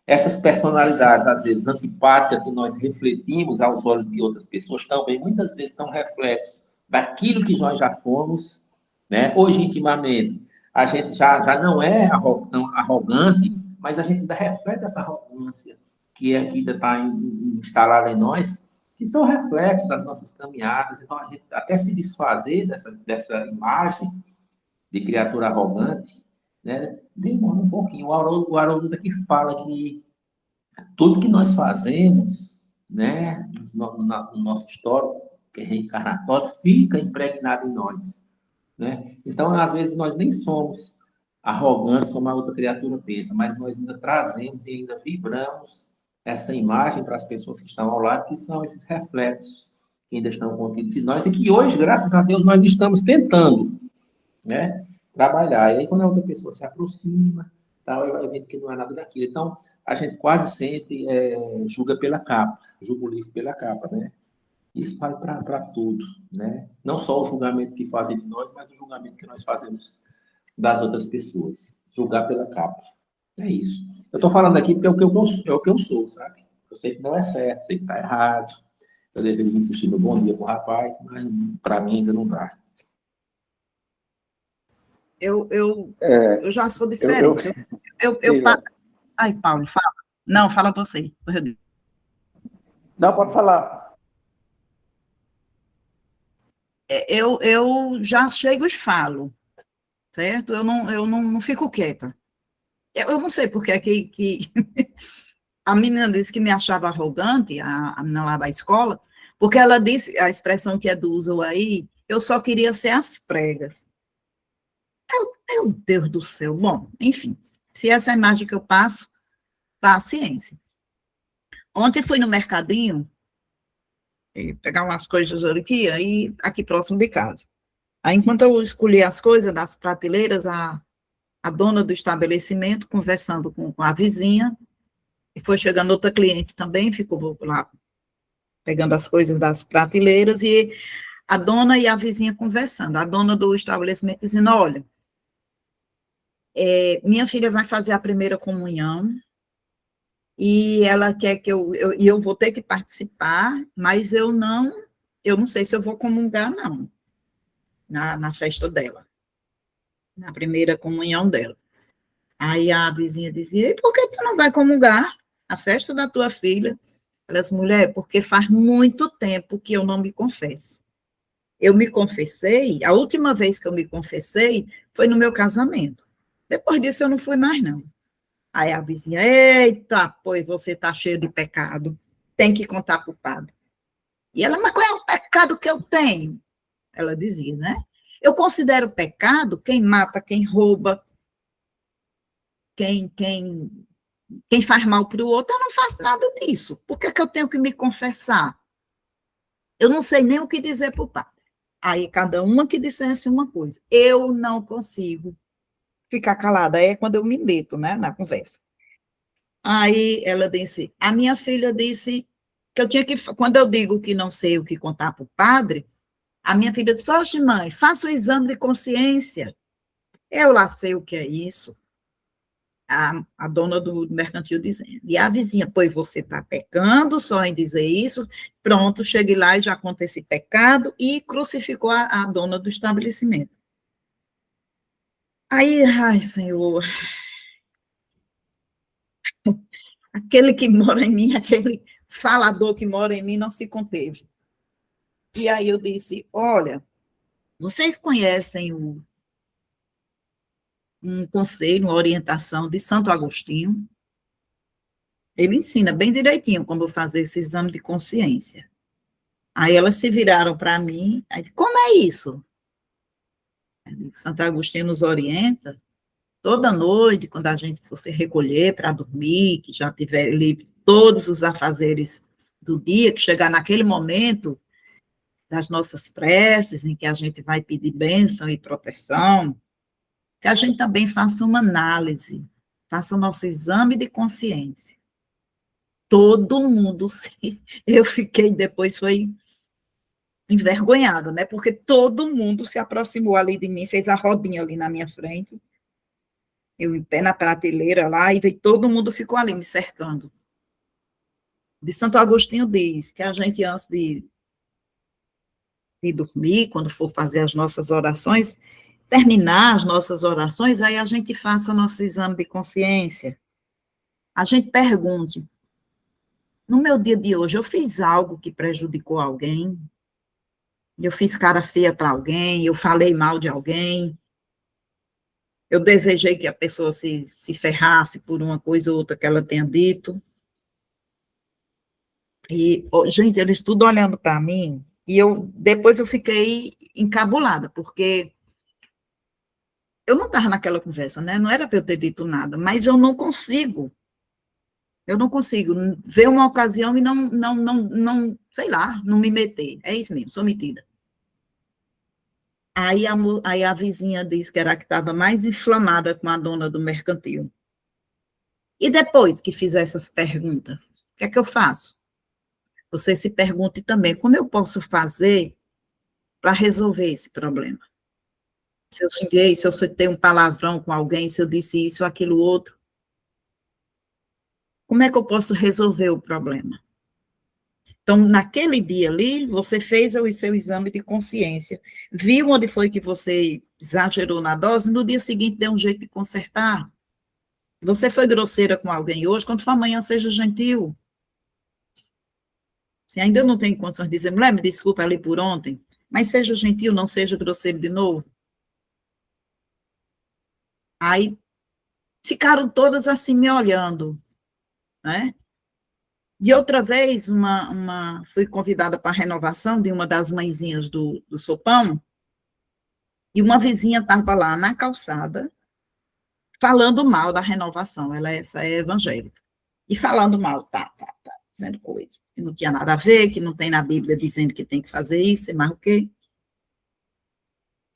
Essas personalidades, às vezes, antipáticas, que nós refletimos aos olhos de outras pessoas, também muitas vezes são reflexos daquilo que nós já fomos, né? Hoje, intimamente, a gente já não é tão arrogante, mas a gente ainda reflete essa arrogância que ainda está instalada em nós, que são reflexos das nossas caminhadas. Então, a gente até se desfazer dessa imagem de criatura arrogante, né? Demora um pouquinho. O Haroldo aqui fala que tudo que nós fazemos, né, no nosso histórico, que é reencarnatório, fica impregnado em nós, né? Então, às vezes, nós nem somos arrogantes como a outra criatura pensa, mas nós ainda trazemos e ainda vibramos essa imagem para as pessoas que estão ao lado, que são esses reflexos que ainda estão contidos em nós e que hoje, graças a Deus, nós estamos tentando, né, trabalhar. E aí, quando a outra pessoa se aproxima, tal, e vai vendo que não é nada daquilo. Então, a gente quase sempre julga pela capa, julga o livro pela capa, né? Isso vale para tudo, né? Não só o julgamento que fazem de nós, mas o julgamento que nós fazemos das outras pessoas. Julgar pela capa. É isso. Eu estou falando aqui porque é o que eu sou, sabe? Eu sei que não é certo, sei que está errado. Eu deveria insistir no bom dia com o rapaz, mas para mim ainda não dá. Eu já sou diferente. Ai, Paulo, fala. Não, fala você. Não, pode falar. Eu já chego e falo, certo? Eu não fico quieta. Eu não sei porque é que a menina disse que me achava arrogante, a menina lá da escola, porque ela disse, a expressão que é do uso aí, eu só queria ser as pregas. Meu Deus do céu. Bom, enfim, se essa é a imagem que eu passo, paciência. Ontem fui no mercadinho, pegar umas coisas aqui próximo de casa. Aí, enquanto eu escolhi as coisas das prateleiras, a dona do estabelecimento conversando com a vizinha, e foi chegando outra cliente também, ficou lá pegando as coisas das prateleiras, e a dona e a vizinha conversando. A dona do estabelecimento dizendo, olha, minha filha vai fazer a primeira comunhão, e ela quer que eu vou ter que participar, mas eu não sei se eu vou comungar, não, na festa dela. na primeira comunhão dela. Aí a vizinha dizia, e por que tu não vai comungar a festa da tua filha? Ela disse, mulher, porque faz muito tempo que eu não me confesso. Eu me confessei, a última vez que eu me confessei foi no meu casamento. Depois disso eu não fui mais, não. Aí a vizinha, eita, pois você está cheio de pecado, tem que contar para o padre. E ela, mas qual é o pecado que eu tenho? Ela dizia, né? Eu considero pecado quem mata, quem rouba, quem faz mal para o outro. Eu não faço nada disso. Por que eu tenho que me confessar? Eu não sei nem o que dizer para o padre. Aí cada uma que dissesse uma coisa. Eu não consigo ficar calada. É quando eu me meto, né, na conversa. Aí ela disse, a minha filha disse que eu tinha que, quando eu digo que não sei o que contar para o padre, a minha filha disse, oxe, mãe, faça o exame de consciência. Eu lá sei o que é isso. A dona do mercantil dizendo. E a vizinha, pois você está pecando só em dizer isso, pronto, chegue lá e já conta esse pecado, e crucificou a dona do estabelecimento. Aí, ai, Senhor, aquele que mora em mim, aquele falador que mora em mim não se conteve. E aí eu disse, olha, vocês conhecem um conselho, uma orientação de Santo Agostinho? Ele ensina bem direitinho como fazer esse exame de consciência. Aí elas se viraram para mim, aí, como é isso? Santo Agostinho nos orienta, toda noite, quando a gente for se recolher para dormir, que já tiver livre todos os afazeres do dia, que chegar naquele momento das nossas preces, em que a gente vai pedir bênção e proteção, que a gente também faça uma análise, faça o nosso exame de consciência. Todo mundo, eu fiquei, depois foi envergonhada, né? Porque todo mundo se aproximou ali de mim, fez a rodinha ali na minha frente, eu em pé na prateleira lá, e todo mundo ficou ali me cercando. De Santo Agostinho diz que a gente, antes de dormir, quando for fazer as nossas orações, terminar as nossas orações, aí a gente faça nosso exame de consciência. A gente pergunte, no meu dia de hoje, eu fiz algo que prejudicou alguém? Eu fiz cara feia para alguém? Eu falei mal de alguém? Eu desejei que a pessoa se ferrasse por uma coisa ou outra que ela tenha dito? E, gente, eles tudo olhando para mim, e depois eu fiquei encabulada, porque eu não estava naquela conversa, né? Não era para eu ter dito nada, mas eu não consigo ver uma ocasião e não, sei lá, não me meter. É isso mesmo, sou metida. Aí a vizinha disse que era a que estava mais inflamada com a dona do mercantil. E depois que fizer essas perguntas, o que é que eu faço? Você se pergunte também, como eu posso fazer para resolver esse problema? Se eu xinguei, se eu soltei um palavrão com alguém, se eu disse isso ou aquilo outro, como é que eu posso resolver o problema? Então, naquele dia ali, você fez o seu exame de consciência, viu onde foi que você exagerou na dose, no dia seguinte deu um jeito de consertar. Você foi grosseira com alguém hoje, quando for amanhã, seja gentil. Se ainda não tem condições de dizer, mulher, me desculpa ali por ontem, mas seja gentil, não seja grosseiro de novo. Aí, ficaram todas assim me olhando, né? E outra vez, fui convidada para a renovação de uma das mãezinhas do Sopão, e uma vizinha estava lá na calçada, falando mal da renovação, essa é evangélica, e falando mal, tá, dizendo coisa, que não tinha nada a ver, que não tem na Bíblia dizendo que tem que fazer isso, sei mais o quê.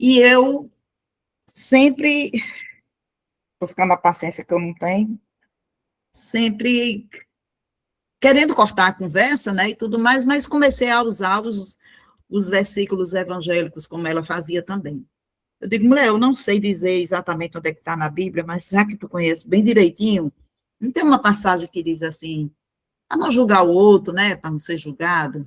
E eu sempre, buscando a paciência que eu não tenho, sempre querendo cortar a conversa, né, e tudo mais, mas comecei a usar os versículos evangélicos, como ela fazia também. Eu digo, mulher, eu não sei dizer exatamente onde é que está na Bíblia, mas já que tu conhece bem direitinho, não tem uma passagem que diz assim, a não julgar o outro, né, para não ser julgado?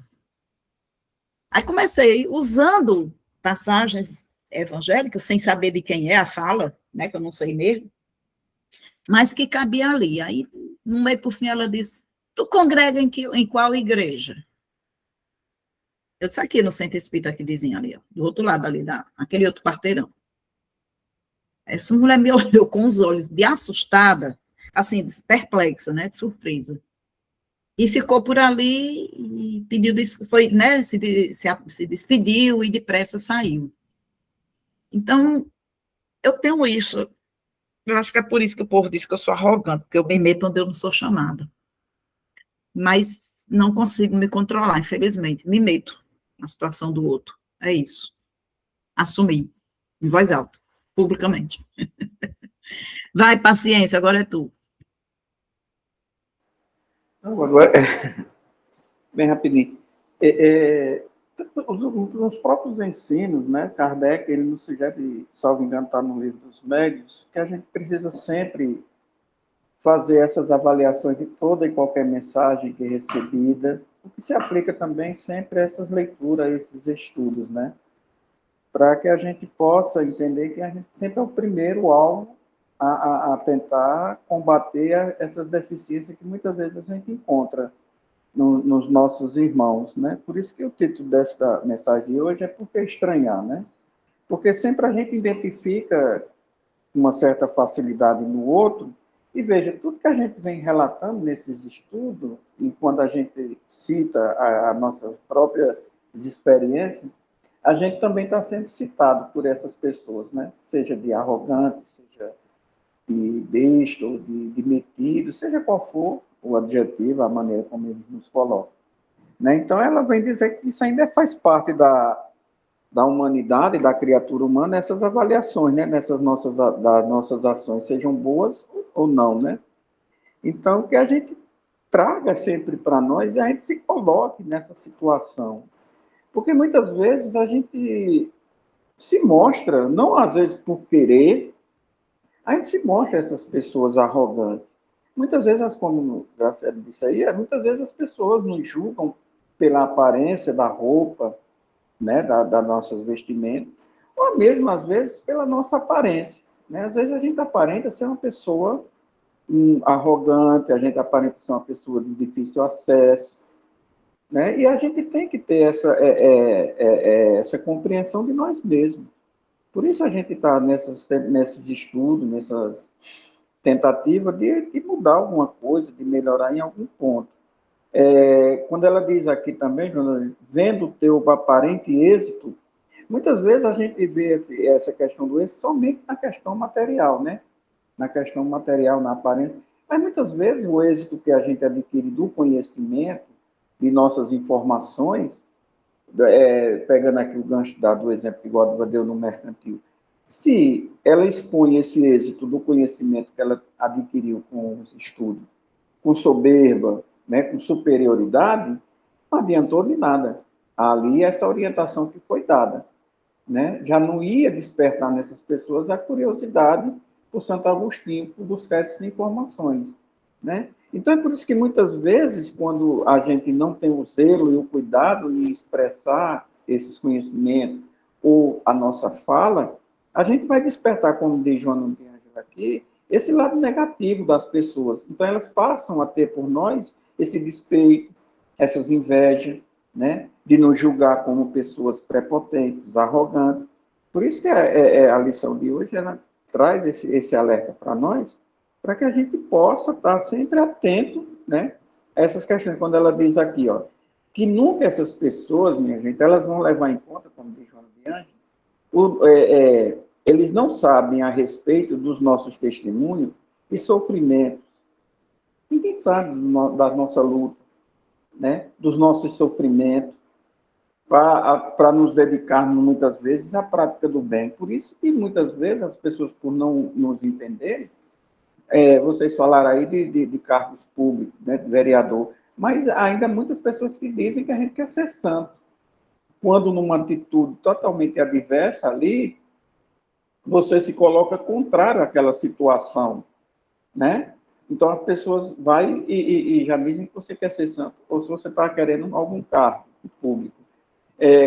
Aí comecei usando passagens evangélica, sem saber de quem é a fala, né, que eu não sei mesmo, mas que cabia ali. Aí, no meio por fim, ela disse, tu congrega em qual igreja? Eu disse aqui no Centro Espírita que vizinho ali, ó, do outro lado ali, aquele outro quarteirão. Essa mulher me olhou com os olhos de assustada, assim, perplexa, né, de surpresa. E ficou por ali e pediu, foi, né, se despediu e depressa saiu. Então, eu tenho isso. Eu acho que é por isso que o povo diz que eu sou arrogante, porque eu me meto onde eu não sou chamada. Mas não consigo me controlar, infelizmente. Me meto na situação do outro. É isso. Assumir, em voz alta, publicamente. Vai, paciência, agora é tu. Agora, bem rapidinho. Os próprios ensinos, né, Kardec, ele nos sugere, salvo engano, está no livro dos médiuns, que a gente precisa sempre fazer essas avaliações de toda e qualquer mensagem que é recebida, o que se aplica também sempre a essas leituras, a esses estudos, né? Para que a gente possa entender que a gente sempre é o primeiro alvo a tentar combater essas deficiências que muitas vezes a gente encontra nos nossos irmãos, né? Por isso que o título desta mensagem de hoje é Por que estranhar, né? Porque sempre a gente identifica uma certa facilidade no outro, e veja, tudo que a gente vem relatando nesses estudos, e quando a gente cita a nossa própria experiência, a gente também está sendo citado por essas pessoas, né? Seja de arrogante, seja de besta, ou de metido, seja qual for o adjetivo, a maneira como eles nos colocam. Né? Então, ela vem dizer que isso ainda faz parte da humanidade, da criatura humana, essas avaliações, né? Das nossas ações, sejam boas ou não, né? Então, que a gente traga sempre para nós e a gente se coloque nessa situação. Porque muitas vezes a gente se mostra, não às vezes por querer, a gente se mostra essas pessoas arrogantes. Muitas vezes, como a Graciela disse aí, muitas vezes as pessoas nos julgam pela aparência da roupa, né, das nossas vestimentas, ou mesmo, às vezes, pela nossa aparência. Né? Às vezes a gente aparenta ser uma pessoa arrogante, a gente aparenta ser uma pessoa de difícil acesso, né? E a gente tem que ter essa compreensão de nós mesmos. Por isso a gente está nesses estudos, nessas tentativas de mudar alguma coisa, de melhorar em algum ponto. Quando ela diz aqui também, Joana, vendo o teu aparente êxito, muitas vezes a gente vê essa questão do êxito somente na questão material, né? Na questão material, na aparência. Mas muitas vezes o êxito que a gente adquire do conhecimento, de nossas informações, pegando aqui o gancho do exemplo que Godva deu no mercantil, se ela expõe esse êxito do conhecimento que ela adquiriu com os estudos, com soberba, né, com superioridade, não adiantou de nada. Ali, essa orientação que foi dada, né, já não ia despertar nessas pessoas a curiosidade por Santo Agostinho, por buscar essas informações. Né? Então, é por isso que muitas vezes, quando a gente não tem o zelo e o cuidado em expressar esses conhecimentos ou a nossa fala, a gente vai despertar, como diz Joana de Ângela aqui, esse lado negativo das pessoas. Então, elas passam a ter por nós esse despeito, essas invejas, né, de nos julgar como pessoas prepotentes, arrogantes. Por isso que a lição de hoje, ela traz esse alerta para nós, para que a gente possa estar sempre atento, né, a essas questões. Quando ela diz aqui, ó, que nunca essas pessoas, minha gente, elas vão levar em conta, como diz Joana de Ângela, eles não sabem a respeito dos nossos testemunhos e sofrimentos. Ninguém sabe da nossa luta, né? Dos nossos sofrimentos, para nos dedicarmos, muitas vezes, à prática do bem. Por isso que, muitas vezes, as pessoas, por não nos entenderem, vocês falaram aí de cargos públicos, né? De vereador, mas ainda há muitas pessoas que dizem que a gente quer ser santo. Quando, numa atitude totalmente adversa ali, você se coloca contrário àquela situação, né? Então, as pessoas vão e já dizem que você quer ser santo, ou se você está querendo algum cargo público.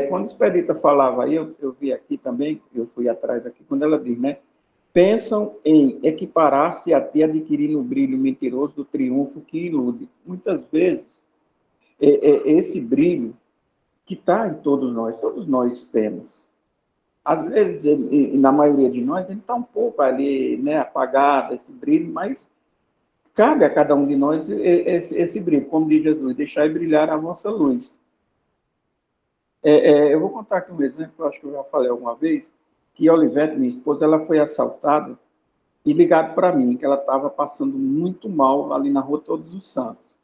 Quando a Expedita falava aí, eu vi aqui também, eu fui atrás aqui, quando ela diz, né? Pensam em equiparar-se a ti, adquirindo o brilho mentiroso do triunfo que ilude. Muitas vezes, esse brilho que está em todos nós temos. Às vezes, na maioria de nós, ele está um pouco ali, né, apagado, esse brilho, mas cabe a cada um de nós esse brilho. Como diz Jesus, deixai brilhar a vossa luz. Eu vou contar aqui um exemplo, acho que eu já falei alguma vez, que a Olivete, minha esposa, ela foi assaltada e ligaram para mim que ela estava passando muito mal ali na rua Todos os Santos.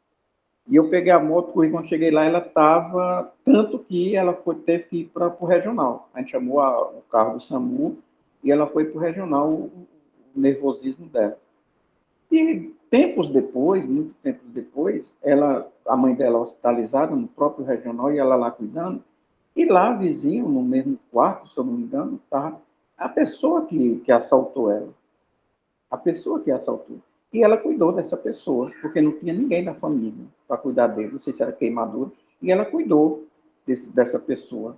E eu peguei a moto, corri, quando cheguei lá, ela estava, tanto que ela teve que ir para o regional. A gente chamou o carro do SAMU e ela foi para o regional, o nervosismo dela. E tempos depois, muito tempos depois, a mãe dela hospitalizada no próprio regional e ela lá cuidando, e lá, vizinho, no mesmo quarto, se eu não me engano, está a pessoa que assaltou ela. A pessoa que assaltou. E ela cuidou dessa pessoa, porque não tinha ninguém da família para cuidar dele, não sei se era queimadura, e ela cuidou dessa pessoa.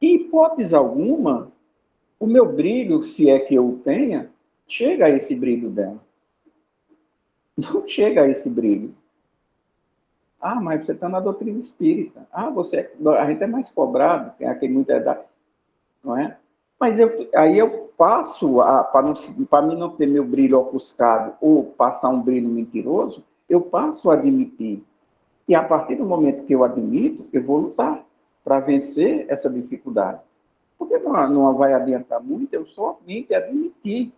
Em hipótese alguma, o meu brilho, se é que eu o tenha, chega a esse brilho dela. Não chega a esse brilho. Ah, mas você está na doutrina espírita. Ah, a gente é mais cobrado, tem aquele muita idade, não é? Mas aí eu passo, para mim não ter meu brilho ofuscado ou passar um brilho mentiroso, eu passo a admitir. E a partir do momento que eu admito, eu vou lutar para vencer essa dificuldade. Porque não vai adiantar muito eu somente admitir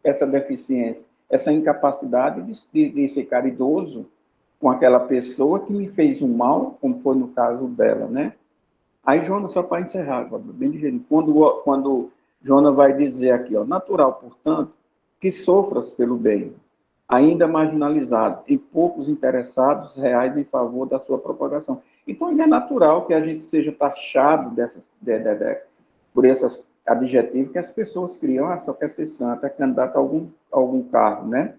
essa deficiência, essa incapacidade de ser caridoso com aquela pessoa que me fez um mal, como foi no caso dela, né? Aí, Jonas, só para encerrar, bem ligeiro, quando Jonas vai dizer aqui, ó, natural, portanto, que sofras pelo bem, ainda marginalizado, e poucos interessados reais em favor da sua propagação. Então, é natural que a gente seja taxado por esses adjetivos que as pessoas criam, só quer ser santa, é candidata a algum cargo, né?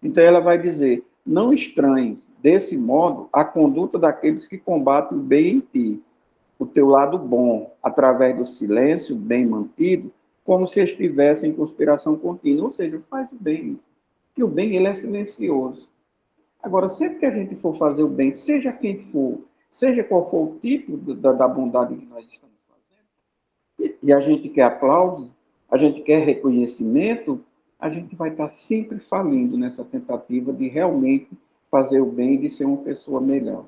Então, ela vai dizer, não estranhes, desse modo, a conduta daqueles que combatem o bem em ti, o teu lado bom, através do silêncio bem mantido, como se estivesse em conspiração contínua, ou seja, faz o bem, que o bem ele é silencioso. Agora, sempre que a gente for fazer o bem, seja quem for, seja qual for o tipo da bondade que nós estamos fazendo, e a gente quer aplauso, a gente quer reconhecimento, a gente vai estar sempre falindo nessa tentativa de realmente fazer o bem e de ser uma pessoa melhor.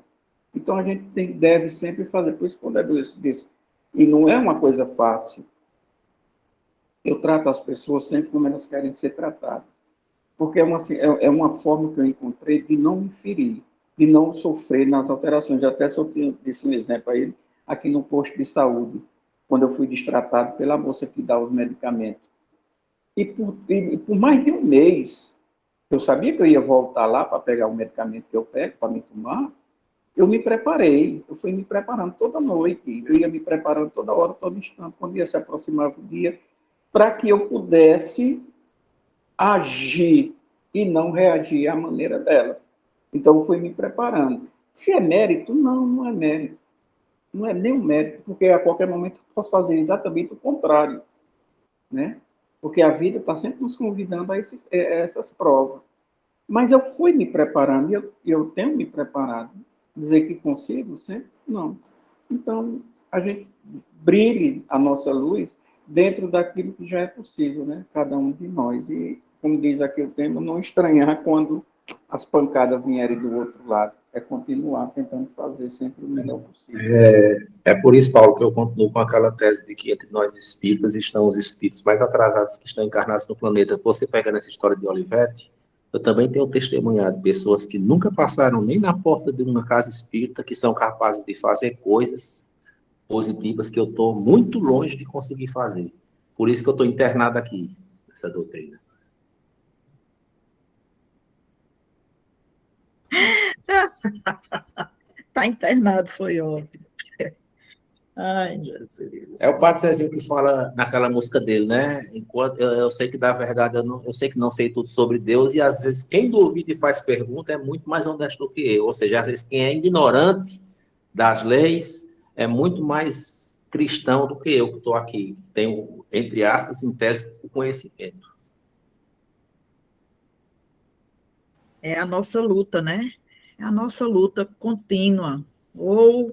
Então, a gente deve sempre fazer, por isso, quando é desse, e não é uma coisa fácil, eu trato as pessoas sempre como elas querem ser tratadas, porque é uma forma que eu encontrei de não me ferir, de não sofrer nas alterações. Eu até disse um exemplo a ele, aqui no posto de saúde, quando eu fui destratado pela moça que dá os medicamentos. E por mais de um mês, eu sabia que eu ia voltar lá para pegar o medicamento que eu pego, para me tomar, eu me preparei, eu fui me preparando toda noite, eu ia me preparando toda hora, todo instante, quando ia se aproximar do dia, para que eu pudesse agir e não reagir à maneira dela. Então, eu fui me preparando. Se é mérito? Não, não é mérito. Não é nem um mérito, porque a qualquer momento eu posso fazer exatamente o contrário, né? Porque a vida está sempre nos convidando a essas provas. Mas eu fui me preparando, e eu tenho me preparado. Dizer que consigo sempre? Não. Então, a gente brilhe a nossa luz dentro daquilo que já é possível, né? Cada um de nós. E, como diz aqui o tema, não estranhar quando as pancadas vierem do outro lado. É continuar tentando fazer sempre o melhor possível. É por isso, Paulo, que eu continuo com aquela tese de que entre nós espíritas estão os espíritos mais atrasados que estão encarnados no planeta. Você pega nessa história de Olivete, eu também tenho testemunhado pessoas que nunca passaram nem na porta de uma casa espírita, que são capazes de fazer coisas positivas que eu estou muito longe de conseguir fazer. Por isso que eu estou internado aqui, nessa doutrina. Está internado, foi óbvio. Ai, Jesus. É o Padre Zezinho que fala naquela música dele, né? Enquanto eu sei que, da verdade, eu sei que não sei tudo sobre Deus, e às vezes quem duvida e faz pergunta é muito mais honesto do que eu. Ou seja, às vezes quem é ignorante das leis é muito mais cristão do que eu que estou aqui. Tenho, entre aspas, em tese, o conhecimento. É a nossa luta, né? É a nossa luta contínua. Ou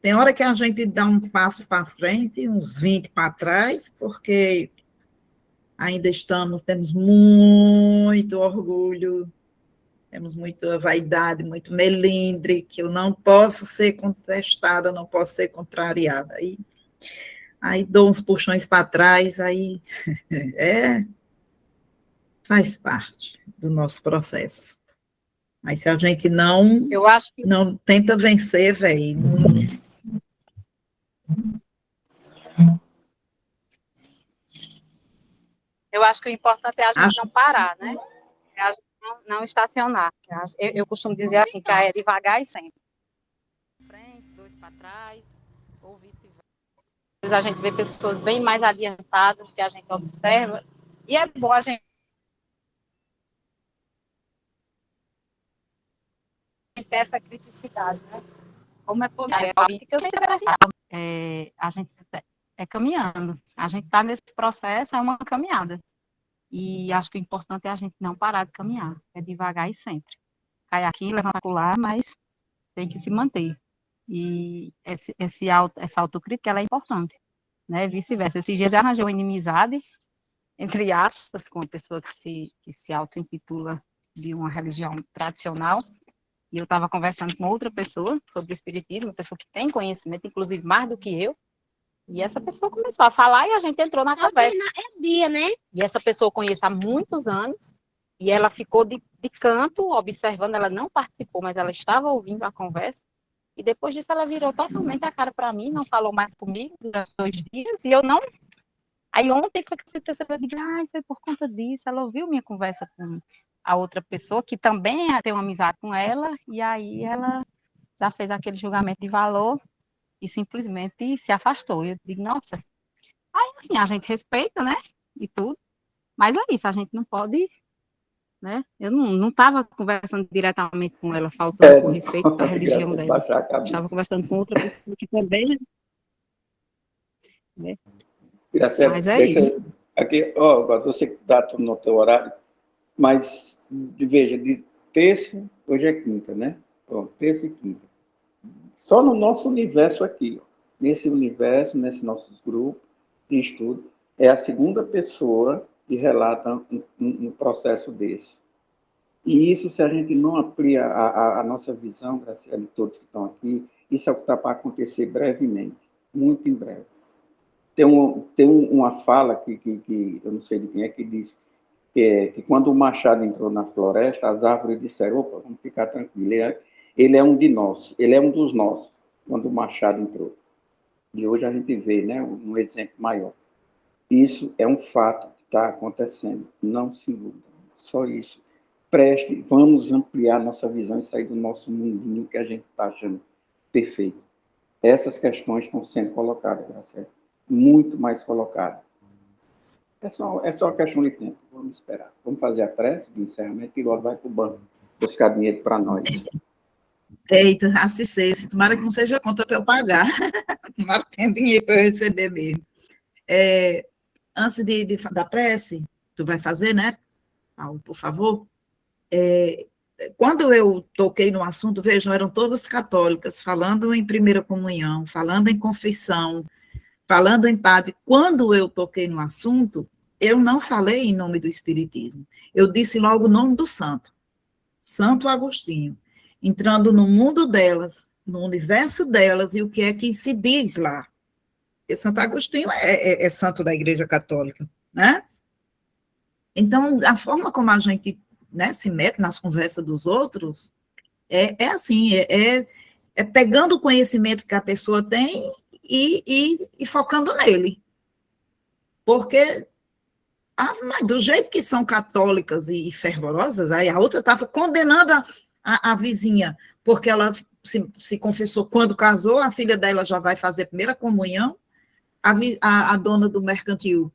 tem hora que a gente dá um passo para frente, uns 20 para trás, porque ainda temos muito orgulho, temos muita vaidade, muito melindre, que eu não posso ser contestada, não posso ser contrariada. Aí dou uns puxões para trás, aí faz parte do nosso processo. Mas se a gente Eu acho que, não tenta vencer, velho, eu acho que o importante é a gente não parar, né? É a gente não estacionar. Eu costumo dizer assim, que é devagar e sempre. Frente, dois para trás, ou vice-versa. Às vezes a gente vê pessoas bem mais adiantadas que a gente observa, e é bom a gente ter essa criticidade, né? Como é política, a gente é caminhando. A gente está nesse processo, é uma caminhada. E acho que o importante é a gente não parar de caminhar, é devagar e sempre. Cai aqui, levanta lá, mas tem que se manter. E essa autocrítica, ela é importante, né? Vice-versa. Esses dias eu arranjei uma inimizade, entre aspas, com uma pessoa que se auto-intitula de uma religião tradicional, e eu estava conversando com outra pessoa sobre o espiritismo, uma pessoa que tem conhecimento, inclusive mais do que eu, e essa pessoa começou a falar e a gente entrou na conversa. É dia, né? E essa pessoa eu conheço há muitos anos, e ela ficou de canto, observando, ela não participou, mas ela estava ouvindo a conversa, e depois disso ela virou totalmente a cara para mim, não falou mais comigo durante 2 dias, e eu não... Aí ontem foi que eu fui perceber, eu digo, foi por conta disso, ela ouviu minha conversa com a outra pessoa, que também tem uma amizade com ela, e aí ela já fez aquele julgamento de valor, e simplesmente se afastou. Eu digo, nossa, aí assim, a gente respeita, né, e tudo, mas é isso, a gente não pode, né, eu não estava conversando diretamente com ela, faltando com respeito à religião dela, estava conversando com outra pessoa que também, né, mas é isso. Aqui, você que está no teu horário, mas veja, de terça, hoje é quinta, né? Pronto, terça e quinta. Só no nosso universo aqui, nesse universo, nesses nossos grupos de estudo, é a segunda pessoa que relata um processo desse. E isso, se a gente não amplia a nossa visão, Graciela, de todos que estão aqui, isso é o que está para acontecer brevemente, muito em breve. Tem uma fala que eu não sei de quem é, que diz que quando o Machado entrou na floresta, as árvores disseram, opa, vamos ficar tranquilos, ele é um de nós, ele é um dos nossos, quando o Machado entrou. E hoje a gente vê, né, um exemplo maior. Isso é um fato que está acontecendo, não se iluda, só isso. Vamos ampliar nossa visão e sair do nosso mundinho que a gente está achando perfeito. Essas questões estão sendo colocadas, Graciela, muito mais colocadas. É só uma questão de tempo, vamos esperar. Vamos fazer a prece de encerramento e logo vai para o banco buscar dinheiro para nós. Eita, assim seja, tomara que não seja conta para eu pagar, tomara que tenha dinheiro para eu receber mesmo. Antes da prece, tu vai fazer, né, Paulo, por favor? Quando eu toquei no assunto, vejam, eram todas católicas, falando em primeira comunhão, falando em confissão, falando em padre. Quando eu toquei no assunto, eu não falei em nome do Espiritismo, eu disse logo o nome do santo, Santo Agostinho, entrando no mundo delas, no universo delas, e o que é que se diz lá. Porque Santo Agostinho é santo da Igreja Católica, né? Então, a forma como a gente, né, se mete nas conversas dos outros, é assim, é pegando o conhecimento que a pessoa tem e focando nele. Porque do jeito que são católicas e fervorosas, aí a outra estava condenando a vizinha, porque ela se confessou quando casou, a filha dela já vai fazer a primeira comunhão, a dona do mercantil,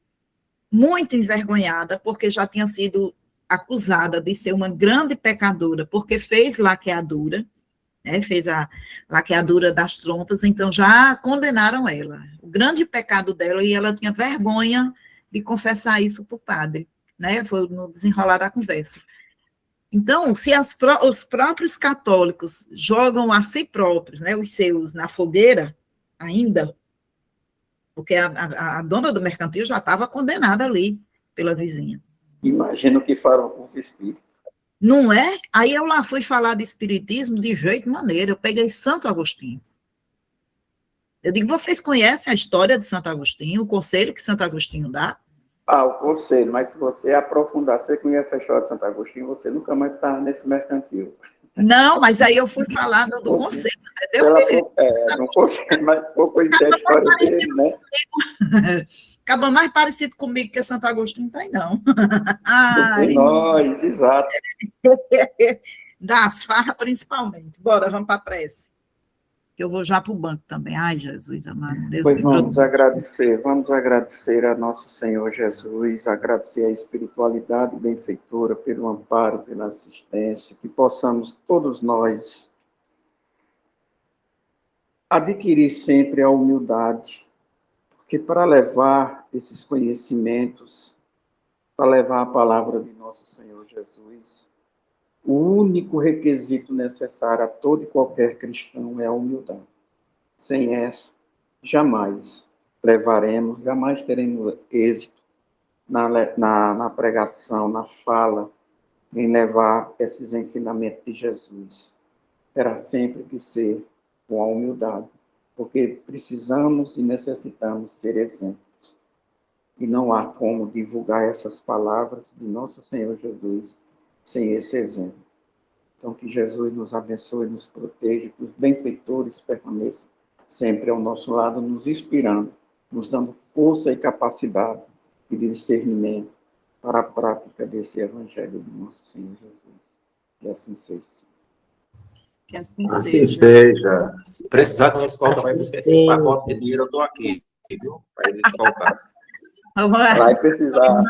muito envergonhada, porque já tinha sido acusada de ser uma grande pecadora, porque fez laqueadura, né, fez a laqueadura das trompas, então já condenaram ela. O grande pecado dela, e ela tinha vergonha de confessar isso para o padre, né, foi no desenrolar da conversa. Então, se os próprios católicos jogam a si próprios, né, os seus, na fogueira, ainda, porque a dona do mercantil já estava condenada ali pela vizinha. Imagino que farão com os espíritos. Não é? Aí eu lá fui falar de espiritismo de jeito maneiro, eu peguei Santo Agostinho. Eu digo, vocês conhecem a história de Santo Agostinho, o conselho que Santo Agostinho dá? O conselho, mas se você aprofundar, você conhece a história de Santo Agostinho, você nunca mais está nesse mercantil. Não, mas aí eu fui falar do conselho, entendeu? Não conselho, mas pouco conhecer a história dele, né? Acaba mais parecido comigo que Santo Agostinho tem, não. Ai, nós, exato. Das farras, principalmente. Bora, vamos para a prece. Eu vou já para o banco também. Ai, Jesus amado. Deus pois vamos agradecer a nosso Senhor Jesus, agradecer a espiritualidade benfeitora pelo amparo, pela assistência, que possamos todos nós adquirir sempre a humildade, porque para levar esses conhecimentos, para levar a palavra de nosso Senhor Jesus, o único requisito necessário a todo e qualquer cristão é a humildade. Sem essa, jamais levaremos, jamais teremos êxito na pregação, na fala, em levar esses ensinamentos de Jesus. Terá sempre que ser com a humildade, porque precisamos e necessitamos ser exemplos. E não há como divulgar essas palavras de nosso Senhor Jesus sem esse exemplo. Então, que Jesus nos abençoe, nos proteja, que os benfeitores permaneçam sempre ao nosso lado, nos inspirando, nos dando força e capacidade e discernimento para a prática desse Evangelho de nosso Senhor Jesus. Que assim seja. Que assim Assim seja. Se precisar de uma escolta, vai buscar esse pacote de dinheiro, eu estou aqui, viu? Para eles escoltar. Vai precisar.